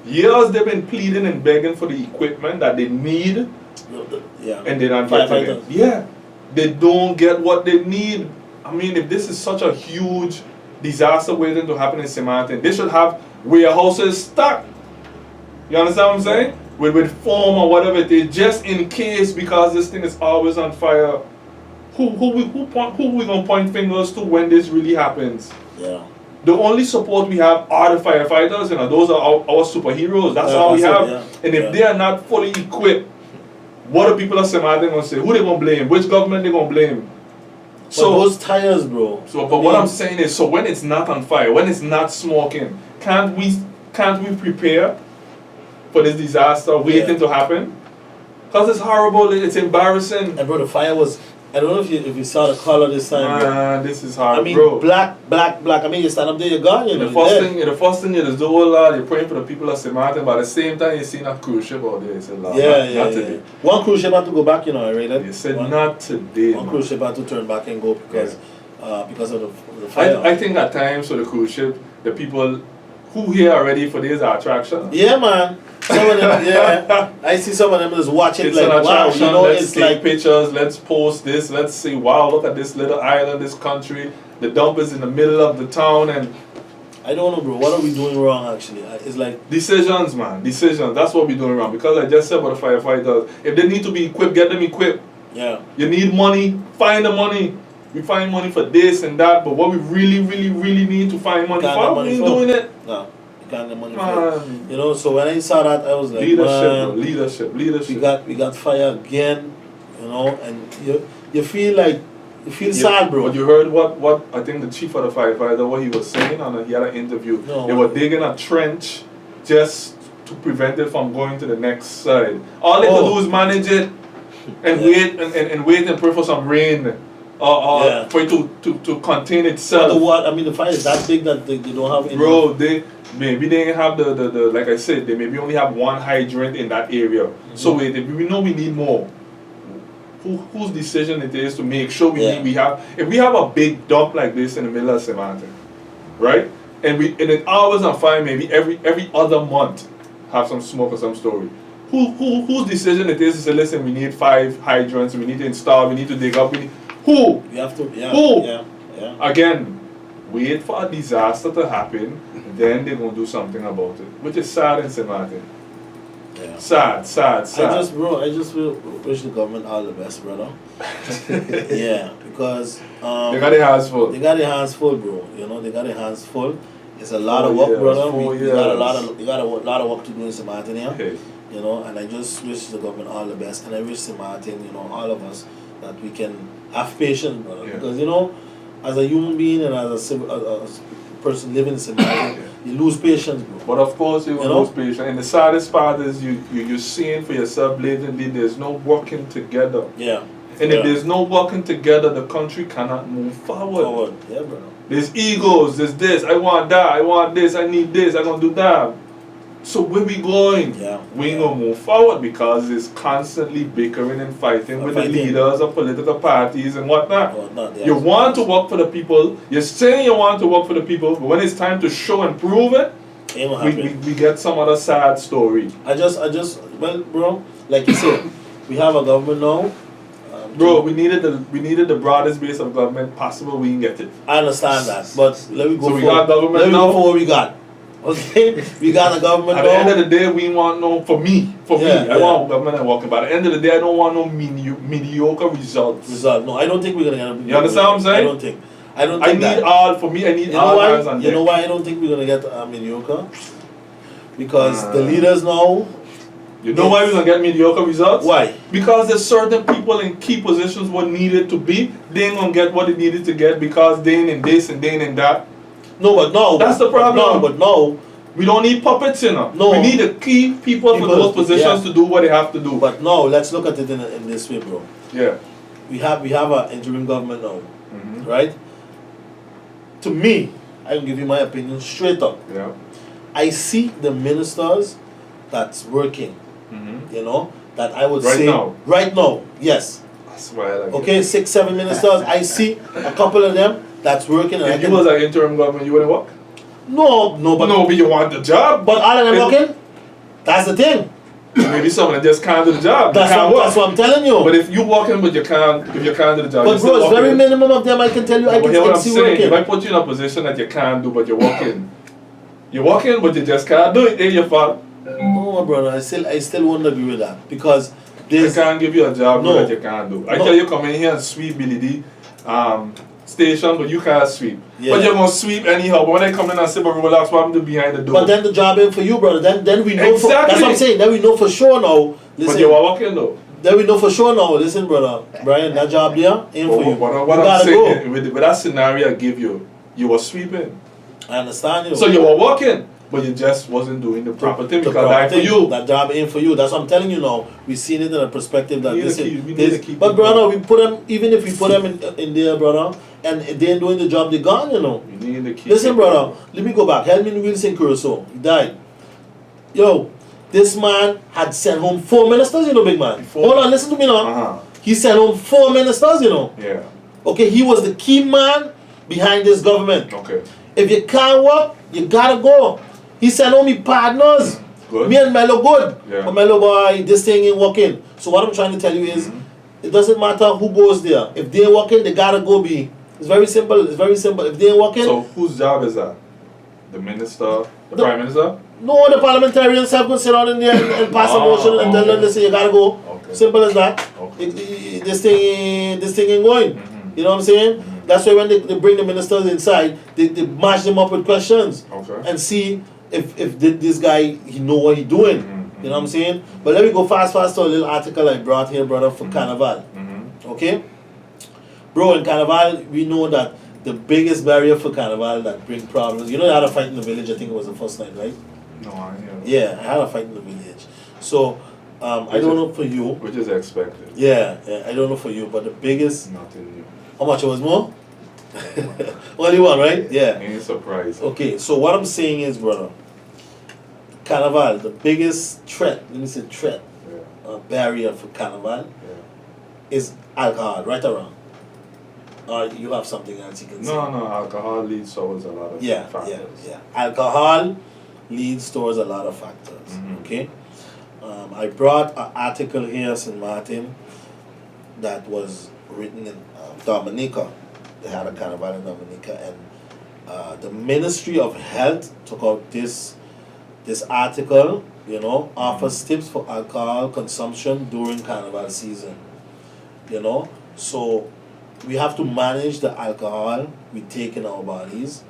Speaker 3: years they've been pleading and begging for the equipment that they need, and they're not getting it. Yeah, they don't get what they need. I mean, if this is such a huge disaster waiting to happen in St. Martin, they should have warehouses stocked. You understand what I'm saying? With foam or whatever it is, just in case, because this thing is always on fire. Who we gonna point fingers to when this really happens?
Speaker 1: Yeah.
Speaker 3: The only support we have are the firefighters, you know, those are our superheroes. That's all we have. And if they are not fully equipped, what are people of St. Martin gonna say? Who they gonna blame? Which government they gonna blame?
Speaker 1: So those tires, bro.
Speaker 3: So, but what I'm saying is, so when it's not on fire, when it's not smoking, can't we prepare for this disaster waiting to happen? Because it's horrible, it's embarrassing.
Speaker 1: And bro, the fire was, I don't know if you saw the color this time, bro.
Speaker 3: This is hard,
Speaker 1: I mean,
Speaker 3: bro.
Speaker 1: black. I mean, you stand up there, you're gone.
Speaker 3: The first thing you do, you're praying for the people of St. Martin, but at the same time, you see that cruise ship out there. You say, not today.
Speaker 1: One cruise ship had to go back, you know, right?
Speaker 3: You said not today.
Speaker 1: One cruise ship had to turn back and go because of the fire.
Speaker 3: I think at times for the cruise ship, the people who here are ready for this attraction.
Speaker 1: Yeah, man. Some of them, I see some of them just watch it
Speaker 3: it's
Speaker 1: like,
Speaker 3: an attraction.
Speaker 1: Wow, you know,
Speaker 3: let's
Speaker 1: it's
Speaker 3: take
Speaker 1: like
Speaker 3: pictures, let's post this, let's see, wow, look at this little island, this country. The dump is in the middle of the town, and
Speaker 1: I don't know, bro. What are we doing wrong, actually? It's like
Speaker 3: decisions, man. Decisions. That's what we're doing wrong. Because I just said about the firefighters, if they need to be equipped, get them equipped.
Speaker 1: Yeah.
Speaker 3: You need money, find the money. We find money for this and that, but what we really need to find money for, we ain't doing it.
Speaker 1: No. Kind of money, you know. So when I saw that, I was like,
Speaker 3: leadership.
Speaker 1: We got fire again, you know, and you feel like sad, bro.
Speaker 3: But you heard what I think the chief of the firefighter, what he was saying he had an interview. They were digging a trench just to prevent it from going to the next side. All they could do is manage it and wait and pray for some rain. For it to contain itself.
Speaker 1: But what? I mean, the fire is that big that they don't have any.
Speaker 3: Bro, maybe they didn't have the like I said, they maybe only have one hydrant in that area. So if we know we need more, whose decision it is to make sure we have, if we have a big dump like this in the middle of St. Martin, right? And it always on fire, maybe every other month have some smoke or some story. Whose decision it is to say, listen, we need 5 hydrants, we need to install, we need to dig up, who?
Speaker 1: You have to,
Speaker 3: who?
Speaker 1: Yeah.
Speaker 3: Again, wait for a disaster to happen, then they're going to do something about it. Which is sad in St. Martin.
Speaker 1: Yeah.
Speaker 3: Sad.
Speaker 1: I just wish the government all the best, brother. Yeah, because
Speaker 3: they got their hands full.
Speaker 1: They got their hands full, bro. You know, they got their hands full. It's a lot of work, brother. We got a lot of work to do in St. Martin here. Okay. You know, and I just wish the government all the best, and I wish St. Martin, you know, all of us, that we can have patience, brother. Because, you know, as a human being and as a person living in St. Martin, you lose patience, bro.
Speaker 3: But of course you will lose patience. And the saddest part is you're seeing for yourself blatantly there's no working together.
Speaker 1: Yeah.
Speaker 3: And if there's no working together, the country cannot move forward.
Speaker 1: Yeah, bro.
Speaker 3: There's egos, there's this, I want that, I want this, I need this, I'm gonna do that. So where we going?
Speaker 1: Yeah.
Speaker 3: We ain't gonna move forward because it's constantly bickering and fighting with the leaders of political parties and whatnot. You want to work for the people, you're saying you want to work for the people, but when it's time to show and prove it, we get some other sad story.
Speaker 1: Well, bro, like you said, we have a government now.
Speaker 3: Bro, we needed the broadest base of government possible. We can get it.
Speaker 1: I understand that, but let me go.
Speaker 3: So we got government
Speaker 1: let me
Speaker 3: now?
Speaker 1: go for what we got. Okay, we got a government
Speaker 3: At
Speaker 1: now.
Speaker 3: the end of the day, we want no. For me,
Speaker 1: Yeah,
Speaker 3: I want government and walking. But at the end of the day, I don't want no mediocre results.
Speaker 1: Result. No, I don't think we're gonna get a.
Speaker 3: You understand what I'm saying?
Speaker 1: I don't think. I don't
Speaker 3: I
Speaker 1: think
Speaker 3: need
Speaker 1: that.
Speaker 3: all. For me, I need
Speaker 1: You know
Speaker 3: all
Speaker 1: why?
Speaker 3: hands on
Speaker 1: You
Speaker 3: deck.
Speaker 1: know why I don't think we're gonna get mediocre? Because the
Speaker 3: Ah.
Speaker 1: leaders now.
Speaker 3: You know why we're gonna get mediocre results?
Speaker 1: Why?
Speaker 3: Because there's certain people in key positions what needed to be. They ain't gonna get what they needed to get because they ain't in this and they ain't in that.
Speaker 1: No, but no.
Speaker 3: That's the problem.
Speaker 1: No, but no.
Speaker 3: We don't need puppets, you know.
Speaker 1: No.
Speaker 3: We need the key people for those positions
Speaker 1: yeah.
Speaker 3: to do what they have to do.
Speaker 1: But no, let's look at it in this way, bro.
Speaker 3: Yeah.
Speaker 1: We have an interim government now,
Speaker 3: Mhm.
Speaker 1: right? To me, I can give you my opinion straight up.
Speaker 3: Yeah.
Speaker 1: I see the ministers that's working,
Speaker 3: Mm-hmm.
Speaker 1: you know, that I would
Speaker 3: Right
Speaker 1: say
Speaker 3: now?
Speaker 1: right now, yes.
Speaker 3: That's why I like
Speaker 1: Okay, 6, 7 ministers. I see a couple of them that's working, and
Speaker 3: it.
Speaker 1: I
Speaker 3: If you
Speaker 1: can.
Speaker 3: was like interim government, you wouldn't work?
Speaker 1: No, but
Speaker 3: But you want the job.
Speaker 1: but all of them
Speaker 3: It-
Speaker 1: working. That's the thing.
Speaker 3: Maybe someone that just can't do the job. They can't work.
Speaker 1: That's what I'm telling you.
Speaker 3: But if you walking but you can't do the job,
Speaker 1: But
Speaker 3: you
Speaker 1: bro,
Speaker 3: still
Speaker 1: it's very
Speaker 3: walking.
Speaker 1: minimum of them. I can tell you. I
Speaker 3: But hear what
Speaker 1: can
Speaker 3: I'm
Speaker 1: see
Speaker 3: saying.
Speaker 1: working.
Speaker 3: If I put you in a position that you can't do but you're walking, you're walking but you just can't do it, ain't your fault.
Speaker 1: No, brother. I still won't agree with that because
Speaker 3: They
Speaker 1: there's
Speaker 3: can't give you a job
Speaker 1: No.
Speaker 3: that you can't do. I
Speaker 1: No.
Speaker 3: tell you come in here and sweep Billy D station, but you can't sweep.
Speaker 1: Yeah.
Speaker 3: But you're gonna sweep anyhow. But when they come in and say, but relax, what I'm doing behind the door.
Speaker 1: But then the job ain't for you, brother. Then we know. For, that's
Speaker 3: Exactly.
Speaker 1: what I'm saying. Then we know for sure now.
Speaker 3: But
Speaker 1: Listen.
Speaker 3: you are walking though.
Speaker 1: Then we know for sure now. Listen, brother. Brian, that job there ain't for you.
Speaker 3: But
Speaker 1: You
Speaker 3: what I'm
Speaker 1: gotta
Speaker 3: saying,
Speaker 1: go.
Speaker 3: with that scenario I give you, you were sweeping.
Speaker 1: I understand you.
Speaker 3: So you were walking, but you just wasn't doing the proper thing
Speaker 1: The
Speaker 3: because
Speaker 1: proper
Speaker 3: that's for
Speaker 1: thing.
Speaker 3: you.
Speaker 1: That job ain't for you. That's what I'm telling you now. We've seen it in a perspective that
Speaker 3: We need
Speaker 1: this
Speaker 3: to
Speaker 1: is.
Speaker 3: keep- we need
Speaker 1: this-
Speaker 3: to keep
Speaker 1: but
Speaker 3: people.
Speaker 1: brother, we put them. Even if we put them in there, brother, and they ain't doing the job, they gone. You know.
Speaker 3: You need to keep
Speaker 1: Listen,
Speaker 3: people.
Speaker 1: brother. Let me go back. Helmin Wilson Crusoe. He died. Yo, this man had sent home 4 ministers. You know, big man.
Speaker 3: Four.
Speaker 1: Hold on. Listen to me now.
Speaker 3: Uh-huh.
Speaker 1: He sent home 4 ministers. You know.
Speaker 3: Yeah.
Speaker 1: Okay. He was the key man behind this government.
Speaker 3: Okay.
Speaker 1: If you can't work, you gotta go. He sent home me partners.
Speaker 3: Good.
Speaker 1: Me and Melo good.
Speaker 3: Yeah.
Speaker 1: But Melo boy, this thing ain't working. So what I'm trying to tell you is, it doesn't matter who goes there. If they ain't working, they gotta go be. It's very simple. It's very simple. If they ain't working,
Speaker 3: So whose job is that? The minister, the
Speaker 1: The-
Speaker 3: prime minister?
Speaker 1: no, the parliamentarians have to sit down in there and pass a motion and tell them, listen, you gotta go.
Speaker 3: Okay.
Speaker 1: Simple as that.
Speaker 3: Okay.
Speaker 1: This thing ain't going. You know what I'm saying? That's why when they bring the ministers inside, they match them up with questions
Speaker 3: Okay.
Speaker 1: and see if this guy, he know what he doing. You know what I'm saying? But let me go fast to a little article I brought here, brother, for Carnival. Okay? Bro, in Carnival, we know that the biggest barrier for Carnival that bring problems, you know, I had a fight in the village, I think it was the first night, right?
Speaker 3: No, I hear.
Speaker 1: Yeah, I had a fight in the village. So, I don't know for you.
Speaker 3: Which is expected.
Speaker 1: Yeah, I don't know for you, but the biggest,
Speaker 3: Nothing new.
Speaker 1: how much it was more? Only one, right? Yeah.
Speaker 3: Ain't surprised.
Speaker 1: Okay, so what I'm saying is, brother, Carnival, the biggest threat, let me say threat,
Speaker 3: Yeah.
Speaker 1: barrier for Carnival
Speaker 3: Yeah.
Speaker 1: is alcohol, right or wrong? Or you have something else you can say?
Speaker 3: No, alcohol leads towards a lot of
Speaker 1: Yeah,
Speaker 3: factors.
Speaker 1: yeah. Alcohol leads towards a lot of factors,
Speaker 3: Mhm.
Speaker 1: okay? I brought an article here, St. Martin, that was written in Dominica. They had a carnival in Dominica, and the Ministry of Health took out this article, you know, offers tips for alcohol consumption during carnival season, you know. So we have to manage the alcohol we take in our bodies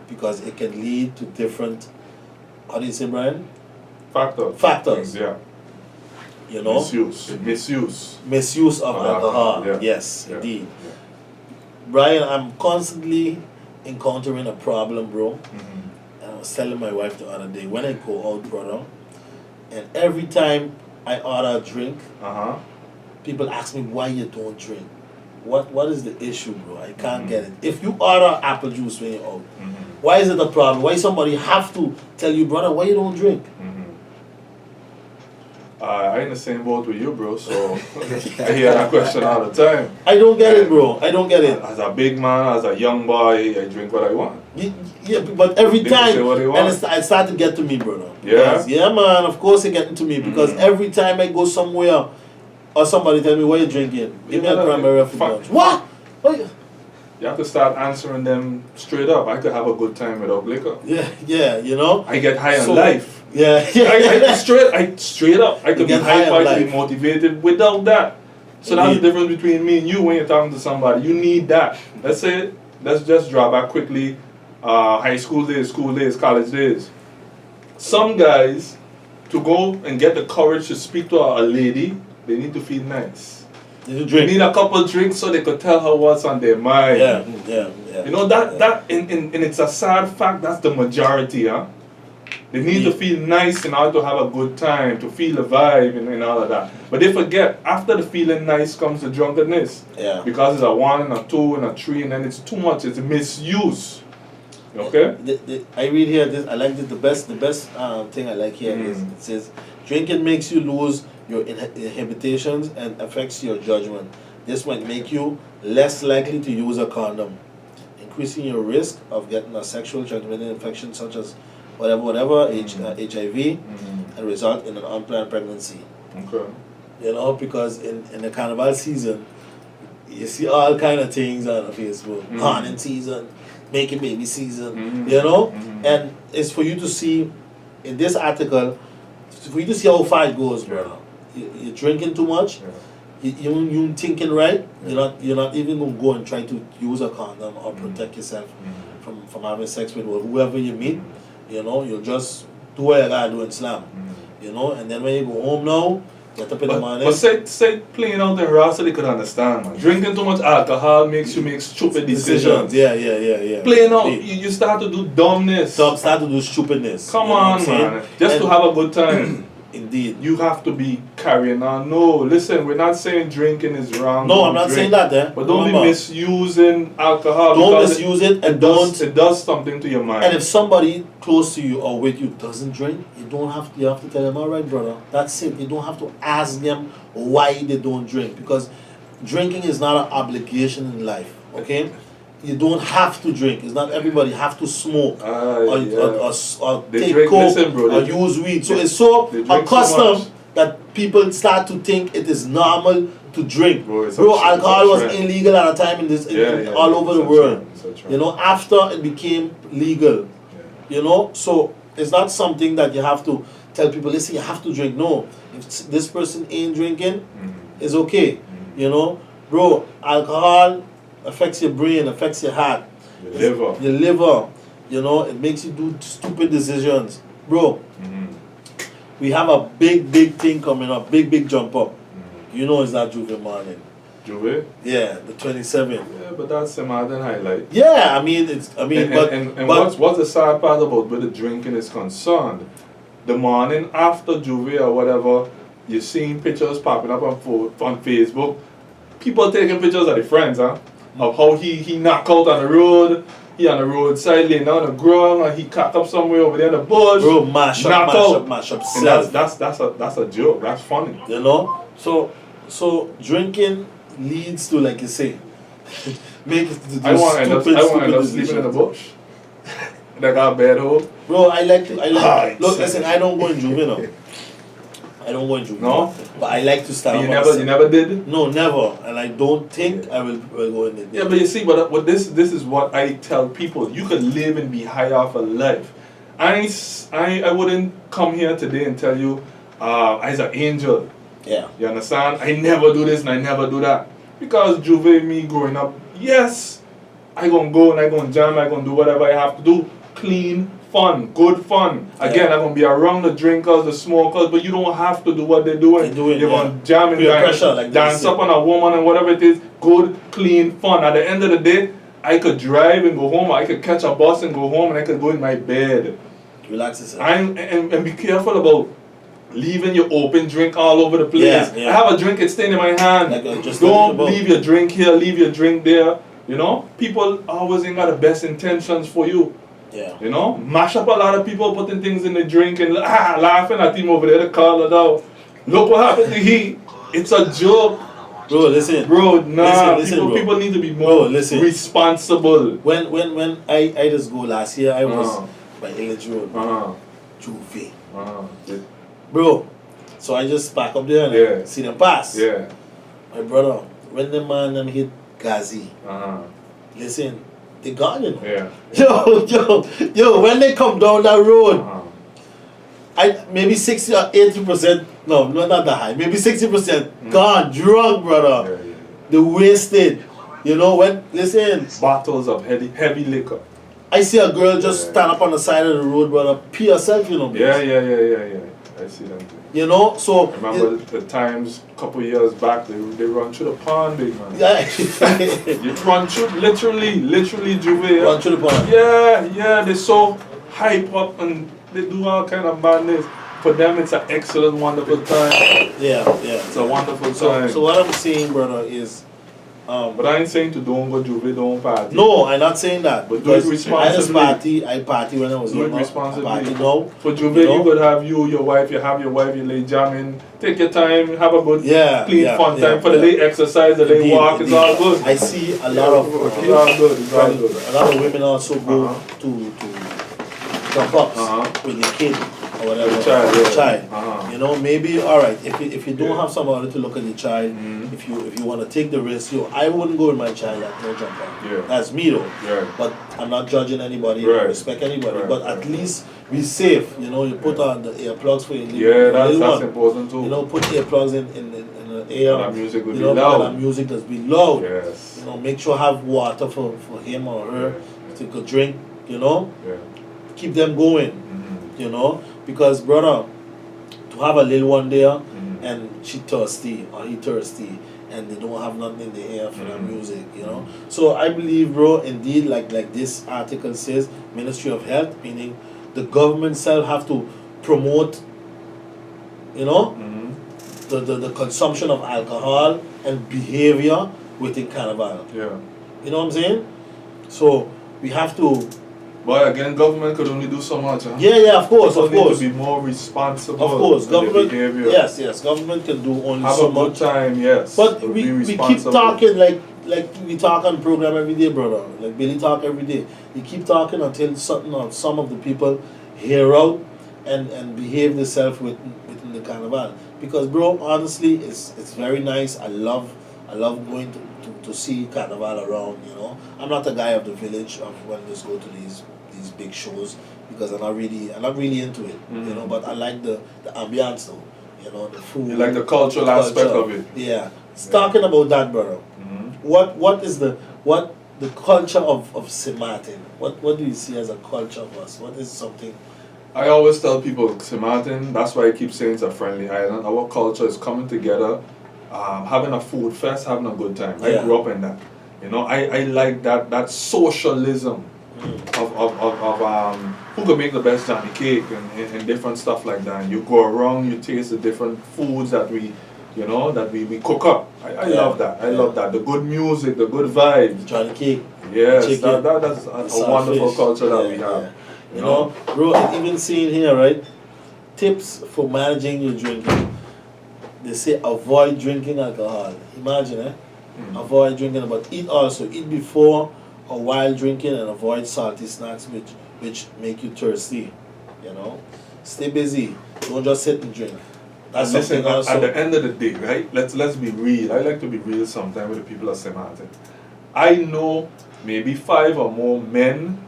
Speaker 1: because it can lead to different, how do you say, Brian? Factors.
Speaker 3: Yeah.
Speaker 1: You know,
Speaker 3: Misuse.
Speaker 1: of
Speaker 3: Of
Speaker 1: alcohol.
Speaker 3: alcohol, yeah.
Speaker 1: Yes,
Speaker 3: Yeah.
Speaker 1: indeed.
Speaker 3: Yeah.
Speaker 1: Brian, I'm constantly encountering a problem, bro.
Speaker 3: Mhm.
Speaker 1: And I was telling my wife the other day, when I go out, brother, and every time I order a drink,
Speaker 3: Uh-huh.
Speaker 1: people ask me why you don't drink. What is the issue, bro? I can't get it. If you order apple juice when you're out, why is it a problem? Why somebody have to tell you, brother, why you don't drink?
Speaker 3: I'm in the same boat with you, bro, so I hear that question all the time.
Speaker 1: I don't get it, bro. I don't get it.
Speaker 3: As a big man, as a young boy, I drink what I want.
Speaker 1: Yeah, but every
Speaker 3: People
Speaker 1: time,
Speaker 3: say what they
Speaker 1: and
Speaker 3: want.
Speaker 1: it started to get to me, brother.
Speaker 3: Yeah?
Speaker 1: Because, yeah, man, of course it getting to me because every time I go somewhere, Or somebody tell me, what you drinking? Give me a cranberry fruit punch. What?
Speaker 3: You have to start answering them straight up. I could have a good time without liquor.
Speaker 1: Yeah, you know?
Speaker 3: I get high on life.
Speaker 1: Yeah.
Speaker 3: I straight up. I could be high, be motivated without that. So that's the difference between me and you when you're talking to somebody. You need that. Let's just draw back quickly. High school days, school days, college days. Some guys, to go and get the courage to speak to a lady, they need to feel nice. They need a couple of drinks so they could tell her what's on their mind.
Speaker 1: Yeah.
Speaker 3: You know, that and it's a sad fact, that's the majority, huh? They need to feel nice in order to have a good time, to feel the vibe and all of that. But they forget, after the feeling nice comes the drunkenness.
Speaker 1: Yeah.
Speaker 3: Because it's a 1 and a 2 and a 3 and then it's too much, it's misuse. Okay?
Speaker 1: I read here, I like this, the best thing I like here is, it says, drinking makes you lose your inhibitions and affects your judgment. This might make you less likely to use a condom, increasing your risk of getting a sexual transmitted infection such as whatever, HIV, and result in an unplanned pregnancy.
Speaker 3: Okay.
Speaker 1: You know, because in the Carnival season, you see all kind of things on Facebook. Hunting season, making baby season, you know? And it's for you to see, in this article, for you to see how far it goes, bro. You're drinking too much, you're thinking right, you're not even going to go and try to use a condom or protect yourself from having sex with whoever you meet. You know, you'll just do what you gotta do and slam. You know, and then when you go home now, get up in the morning.
Speaker 3: But say playing out in raw so they could understand, man. Drinking too much alcohol makes you make stupid decisions.
Speaker 1: Yeah.
Speaker 3: Playing out, you start to do dumbness.
Speaker 1: Start to do stupidness.
Speaker 3: Come on, man. Just to have a good time.
Speaker 1: Indeed.
Speaker 3: You have to be carrying on. No, listen, we're not saying drinking is wrong.
Speaker 1: No, I'm not saying that there.
Speaker 3: But don't be misusing alcohol.
Speaker 1: Don't misuse it, and
Speaker 3: it does something to your mind.
Speaker 1: And if somebody close to you or with you doesn't drink, you have to tell them, all right, brother, that's it. You don't have to ask them why they don't drink, because drinking is not an obligation in life, okay? You don't have to drink. It's not everybody have to smoke or take coke or use weed. So it's so accustomed that people start to think it is normal to drink. Bro, alcohol was illegal at a time all over the world. You know, after it became legal. You know, so it's not something that you have to tell people, listen, you have to drink. No, if this person ain't drinking, it's okay. You know, bro, alcohol affects your brain, affects your heart, your liver, you know, it makes you do stupid decisions. Bro, we have a big thing coming up, big jump up. You know it's that Juve morning.
Speaker 3: Juve?
Speaker 1: Yeah, the 27th.
Speaker 3: Yeah, but that's a modern highlight.
Speaker 1: Yeah,
Speaker 3: what's the sad part about where the drinking is concerned? The morning after Juve or whatever, you're seeing pictures popping up on Facebook. People taking pictures of their friends, huh? Of how he knocked out on the road, he on the roadside laying on the ground, and he cocked up somewhere over there in the bush.
Speaker 1: Bro, mash up.
Speaker 3: And that's a joke. That's funny.
Speaker 1: You know? So drinking leads to, like you say, make it to do
Speaker 3: I want to end up
Speaker 1: decisions.
Speaker 3: sleeping in the bush. Like a bed hole.
Speaker 1: Bro, look, listen, I don't go in juvenile.
Speaker 3: No?
Speaker 1: But I like to start.
Speaker 3: You never did?
Speaker 1: No, never. And I don't think I will go in it.
Speaker 3: Yeah, but you see, but this is what I tell people. You can live and be high off of life. I wouldn't come here today and tell you I'm an angel.
Speaker 1: Yeah.
Speaker 3: You understand? I never do this and I never do that. Because Juve, me growing up, yes, I gonna go and I gonna jam, I gonna do whatever I have to do. Clean, fun, good fun. Again, I'm gonna be around the drinkers, the smokers, but you don't have to do what they're doing. You're gonna jam and dance up on a woman and whatever it is. Good, clean, fun. At the end of the day, I could drive and go home, or I could catch a bus and go home, and I could go in my bed.
Speaker 1: Relax yourself.
Speaker 3: And be careful about leaving your open drink all over the place. I have a drink, it's staying in my hand. Don't leave your drink here, leave your drink there. You know, people always ain't got the best intentions for you.
Speaker 1: Yeah.
Speaker 3: You know, mash up a lot of people putting things in the drink and laughing at him over there, the call it out. Look what happened to he. It's a joke.
Speaker 1: Bro, listen.
Speaker 3: Bro, nah.
Speaker 1: Listen,
Speaker 3: people need to be more responsible.
Speaker 1: When I just go last year, I was by Village Road. Juve. Bro, So I just park up there and
Speaker 3: Yeah.
Speaker 1: see them pass.
Speaker 3: Yeah.
Speaker 1: My brother, when the man them hit Gazi, listen, they gone, you know.
Speaker 3: Yeah.
Speaker 1: Yo, when they come down that road,
Speaker 3: Uh-huh.
Speaker 1: I maybe 60 or 80%, no, not that high, maybe 60% gone, drunk, brother.
Speaker 3: Yeah.
Speaker 1: They wasted. You know, when, listen,
Speaker 3: Bottles of heavy liquor.
Speaker 1: I see a girl just
Speaker 3: Yeah.
Speaker 1: stand up on the side of the road, brother, pee herself, you know.
Speaker 3: Yeah. I see them too.
Speaker 1: You know, so.
Speaker 3: I remember the times a couple years back they run through the pond, big man.
Speaker 1: Yeah.
Speaker 3: You run through literally Juve.
Speaker 1: Run through the pond.
Speaker 3: Yeah, they're so hype up and they do all kind of madness. For them it's an excellent, wonderful time.
Speaker 1: Yeah.
Speaker 3: It's a wonderful time.
Speaker 1: So what I'm saying, brother, is
Speaker 3: but I ain't saying to don't go Juve, don't party.
Speaker 1: no, I'm not saying that.
Speaker 3: But do it
Speaker 1: because
Speaker 3: responsibly.
Speaker 1: I party when I was
Speaker 3: Do it
Speaker 1: younger.
Speaker 3: responsibly.
Speaker 1: I party now.
Speaker 3: For Juve,
Speaker 1: You know?
Speaker 3: you could have your wife, you lay jamming, take your time, have a good, clean, fun time. For the lay exercise, the lay
Speaker 1: Indeed,
Speaker 3: walk, it's all good.
Speaker 1: I see a lot of
Speaker 3: It's all good, it's all good.
Speaker 1: a lot of women also go to jump ups with the kid or whatever.
Speaker 3: The child, yeah.
Speaker 1: Child. You know, maybe alright, if you don't have somebody to look at the child, if you want to take the risk, I wouldn't go with my child at no jump up.
Speaker 3: Yeah.
Speaker 1: That's me though.
Speaker 3: Right.
Speaker 1: But I'm not judging anybody,
Speaker 3: Right.
Speaker 1: respect anybody.
Speaker 3: Right.
Speaker 1: But at least be safe. You know, you put on the earplugs for your
Speaker 3: That's
Speaker 1: little one.
Speaker 3: important too.
Speaker 1: You know, put earplugs in the ear.
Speaker 3: That music will
Speaker 1: you
Speaker 3: be
Speaker 1: know,
Speaker 3: loud.
Speaker 1: That music does be loud.
Speaker 3: Yes.
Speaker 1: You know, make sure have water for him or her to go drink. You know,
Speaker 3: Yeah.
Speaker 1: keep them going. You know, because brother, to have a little one there and she thirsty or he thirsty and they don't have nothing in the air for the music. You know, so I believe, bro, indeed, like this article says, Ministry of Health, meaning the government self have to promote. You know. The consumption of alcohol and behavior within Carnival.
Speaker 3: Yeah.
Speaker 1: You know what I'm saying? So we have to.
Speaker 3: But again, government could only do so much. Huh?
Speaker 1: Yeah, of course,
Speaker 3: People
Speaker 1: of course.
Speaker 3: need to be more responsible.
Speaker 1: Of course,
Speaker 3: in their
Speaker 1: government.
Speaker 3: behavior.
Speaker 1: Yes, government can do only
Speaker 3: Have
Speaker 1: so
Speaker 3: a good
Speaker 1: much.
Speaker 3: time, yes.
Speaker 1: But
Speaker 3: Be
Speaker 1: we keep
Speaker 3: responsible.
Speaker 1: talking like we talk on program every day, brother. Like Billy talk every day. You keep talking until something or some of the people hear out and behave themselves within the Carnival. Because bro, honestly, it's very nice. I love going to see Carnival around. You know, I'm not a guy of the village of when just go to these big shows because I'm not really into it. You know, but I like the ambiance though. You know, the food.
Speaker 3: You like the cultural aspect of it.
Speaker 1: Yeah. Talking about that, brother. What is the culture of St. Martin? What do you see as a culture of us? What is something?
Speaker 3: I always tell people, St. Martin, that's why I keep saying it's a friendly island. Our culture is coming together, having a food fest, having a good time. I grew up in that. You know, I like that socialism of who can make the best Johnny cake and different stuff like that. And you go around, you taste the different foods that we cook up. I love that. I love that. The good music, the good vibes.
Speaker 1: Johnny cake.
Speaker 3: Yes,
Speaker 1: chicken,
Speaker 3: that's a wonderful culture that we have.
Speaker 1: Yeah. You know, bro, even seeing here, right? Tips for managing your drinking. They say avoid drinking alcohol. Imagine, avoid drinking, but eat also. Eat before or while drinking and avoid salty snacks which make you thirsty. You know? Stay busy. Don't just sit and drink. That's
Speaker 3: Listen,
Speaker 1: something also.
Speaker 3: at the end of the day, right? Let's be real. I like to be real sometimes with the people of St. Martin. I know maybe 5 or more men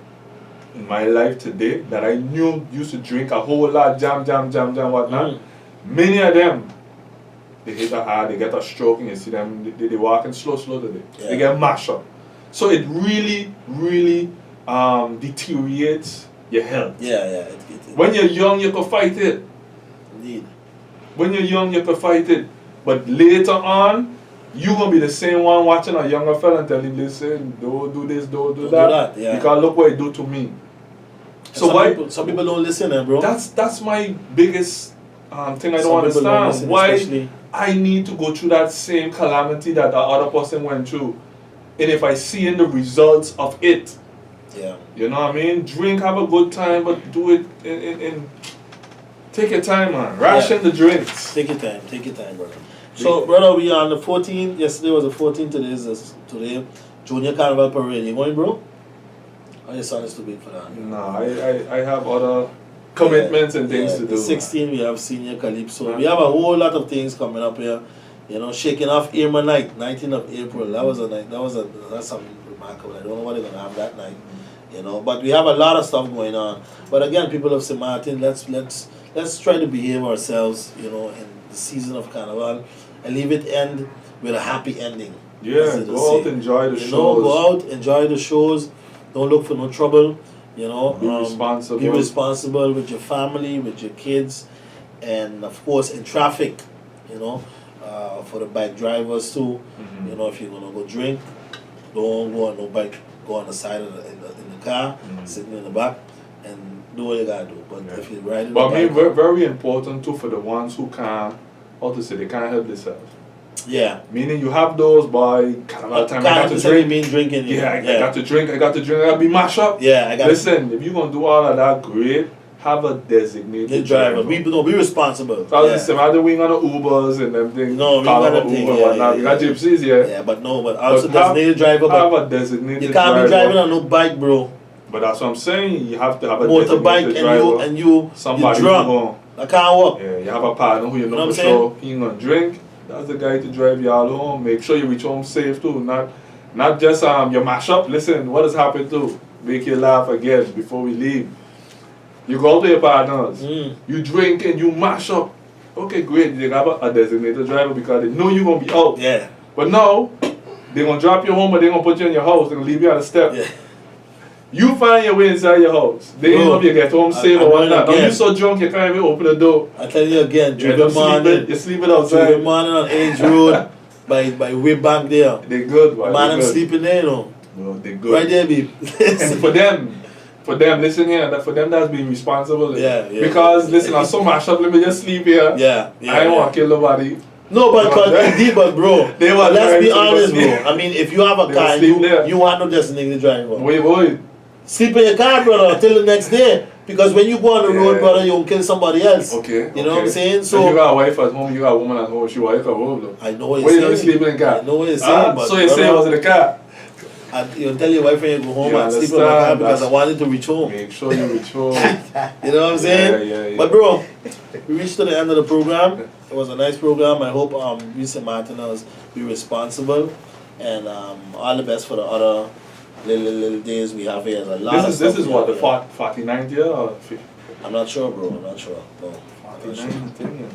Speaker 3: in my life today that I knew used to drink a whole lot, jam, whatnot. Many of them, they hit a hard, they get a stroke, and you see them, they walking slow today.
Speaker 1: Yeah.
Speaker 3: They get mashed up. So it really deteriorates your health.
Speaker 1: Yeah.
Speaker 3: When you're young, you can fight it.
Speaker 1: Indeed.
Speaker 3: When you're young, you can fight it. But later on, you're going to be the same one watching a younger fella and telling him, listen, don't do this, don't do that.
Speaker 1: Yeah.
Speaker 3: Because look what it do to me. So
Speaker 1: some people don't listen, bro.
Speaker 3: That's my biggest thing I don't understand.
Speaker 1: Listen,
Speaker 3: why
Speaker 1: especially.
Speaker 3: I need to go through that same calamity that the other person went through. And if I see in the results of it, you know what I mean? Drink, have a good time, but do it in take your time, man. Ration the drinks.
Speaker 1: Take your time, brother. So, brother, we are on the 14th. Yesterday was the 14th. Today, Junior Carnival Parade. You going, bro? Or your son is too big for that?
Speaker 3: No, I have other commitments and things to
Speaker 1: The
Speaker 3: do.
Speaker 1: 16 we have senior calypso. We have a whole lot of things coming up here. You know, shaking off Irma night, 19th of April. That was a night. That's something remarkable. I don't know what they're gonna have that night. You know, but we have a lot of stuff going on. But again, people of St. Martin, let's try to behave ourselves. You know, in the season of Carnival, and leave it end with a happy ending.
Speaker 3: Yeah, go out, enjoy the shows.
Speaker 1: Go out, enjoy the shows. Don't look for no trouble. You know,
Speaker 3: be responsible.
Speaker 1: Be responsible with your family, with your kids, and of course in traffic. You know, for the bike drivers too.
Speaker 3: Mm-hmm.
Speaker 1: You know, if you're gonna go drink, don't go on no bike. Go on the side of in the car, sitting in the back, and do what you gotta do. But if you're riding,
Speaker 3: but I mean, very important too for the ones who can't. How to say, they can't help themselves.
Speaker 1: Yeah.
Speaker 3: Meaning you have those by Carnival time. I got to drink.
Speaker 1: Mean drinking.
Speaker 3: Yeah, I got to drink. I got to be mashed up.
Speaker 1: Yeah, I got.
Speaker 3: Listen, if you're gonna do all of that, great. Have a designated driver.
Speaker 1: Be responsible.
Speaker 3: So yeah. Listen, either we ain't on the Ubers and them things.
Speaker 1: No, we got a thing.
Speaker 3: We got gypsies,
Speaker 1: Yeah, but also designated driver.
Speaker 3: Have a designated driver.
Speaker 1: You can't be driving on no bike, bro.
Speaker 3: But that's what I'm saying. You have to have a
Speaker 1: motorbike
Speaker 3: driver.
Speaker 1: and you
Speaker 3: somebody
Speaker 1: drunk. I can't walk.
Speaker 3: Yeah, you have a partner who you know for sure he ain't gonna drink. That's the guy to drive you all home. Make sure you reach home safe too. Not just you mash up. Listen, what has happened to make you laugh again before we leave. You go out to your partners. You drink and you mash up. Okay, great. You have a designated driver because they know you're gonna be out.
Speaker 1: Yeah.
Speaker 3: But now they're gonna drop you home, or they're gonna put you in your house. They're gonna leave you on the step.
Speaker 1: Yeah.
Speaker 3: You find your way inside your house. They ain't gonna be get home safe or whatnot. Now you so drunk you can't even open the door.
Speaker 1: I tell you again, you're
Speaker 3: sleeping outside.
Speaker 1: Driven morning on Age Road by way back there.
Speaker 3: They good, man.
Speaker 1: Man, I'm sleeping there, you know.
Speaker 3: No, they good.
Speaker 1: Right there, babe.
Speaker 3: And for them, listen here, for them that's being responsible.
Speaker 1: Yeah.
Speaker 3: Because listen, I'm so mashed up, let me just sleep here.
Speaker 1: Yeah.
Speaker 3: I don't want to kill nobody.
Speaker 1: No, but bro, let's be honest, bro. I mean, if you have a car and you want no designated driver.
Speaker 3: Wait.
Speaker 1: Sleep in your car, brother, until the next day. Because when you go on the road, brother, you'll kill somebody else.
Speaker 3: Okay.
Speaker 1: You know what I'm saying?
Speaker 3: So you got a wife at home, you got a woman at home, she want you come home though.
Speaker 1: I know what you're saying.
Speaker 3: Where you sleeping in the car?
Speaker 1: I know what you're saying, but
Speaker 3: so you say I was in the car?
Speaker 1: You tell your wife when you go home and sleep in my car because I wanted to reach home.
Speaker 3: Make sure you reach home.
Speaker 1: You know what I'm saying?
Speaker 3: Yeah.
Speaker 1: But bro, we reached to the end of the program. It was a nice program. I hope we St. Martiners be responsible, and all the best for the other little days we have here. There's a lot
Speaker 3: this is what, the 49th year or 50th?
Speaker 1: I'm not sure, bro. I'm not sure. No.
Speaker 3: 49th thing.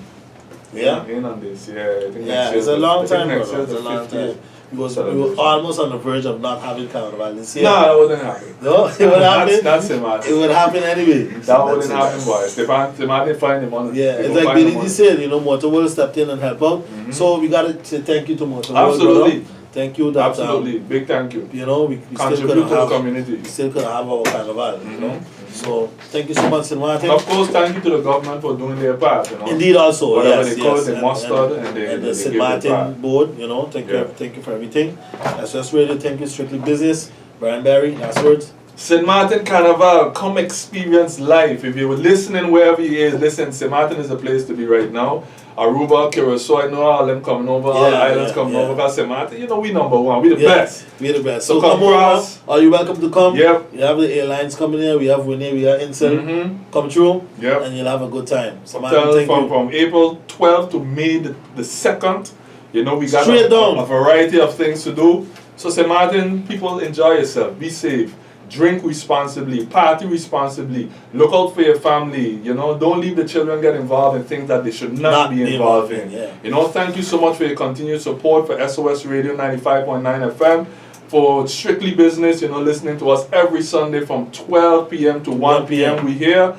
Speaker 1: Yeah?
Speaker 3: In on this, yeah. I think
Speaker 1: it's a long time, bro.
Speaker 3: It's
Speaker 1: a long time. We were almost on the verge of not having Carnival this year.
Speaker 3: No, that wouldn't happen.
Speaker 1: No, it would happen.
Speaker 3: That's St. Martin.
Speaker 1: It would happen anyway.
Speaker 3: That wouldn't happen, boy. St. Martin find the money.
Speaker 1: Yeah, it's like Billy said, you know, Motor World stepped in and helped out. So we gotta say thank you to Motor World.
Speaker 3: Absolutely.
Speaker 1: Thank you. That,
Speaker 3: absolutely. Big thank you.
Speaker 1: You know, we
Speaker 3: contribute
Speaker 1: still
Speaker 3: to the community.
Speaker 1: We still could have our Carnival, you know. So thank you so much, St. Martin.
Speaker 3: Of course, thank you to the government for doing their part. You know.
Speaker 1: Indeed, also
Speaker 3: whatever
Speaker 1: yes,
Speaker 3: they call
Speaker 1: yes.
Speaker 3: it, they mustered and
Speaker 1: the St. Martin board. You know, thank you for everything. That's just really thank you. Strictly Business. Brian Barry. Last words.
Speaker 3: St. Martin Carnival, come experience life. If you were listening wherever you is, listen, St. Martin is the place to be right now. Aruba, Curacao, I know all them coming over, all the islands coming over, because St. Martin, you know, we number one, we the best.
Speaker 1: We the best.
Speaker 3: So
Speaker 1: come over. Are you welcome to come?
Speaker 3: Yep.
Speaker 1: You have the airlines coming here, we have Winnie, we have Incel. Come through, and you'll have a good time. So
Speaker 3: from April 12th to May the 2nd, you know, we got
Speaker 1: a
Speaker 3: variety of things to do. So St. Martin, people enjoy yourself, be safe. Drink responsibly, party responsibly, look out for your family, you know, don't leave the children get involved in things that they should not be involved in. You know, thank you so much for your continued support for SOS Radio 95.9 FM, for Strictly Business, you know, listening to us every Sunday from 12 p.m. to 1 p.m. We here.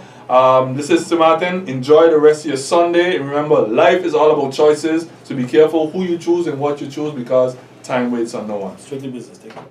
Speaker 3: This is St. Martin. Enjoy the rest of your Sunday. And remember, life is all about choices, so be careful who you choose and what you choose because time waits on no one.
Speaker 1: Strictly Business, take care.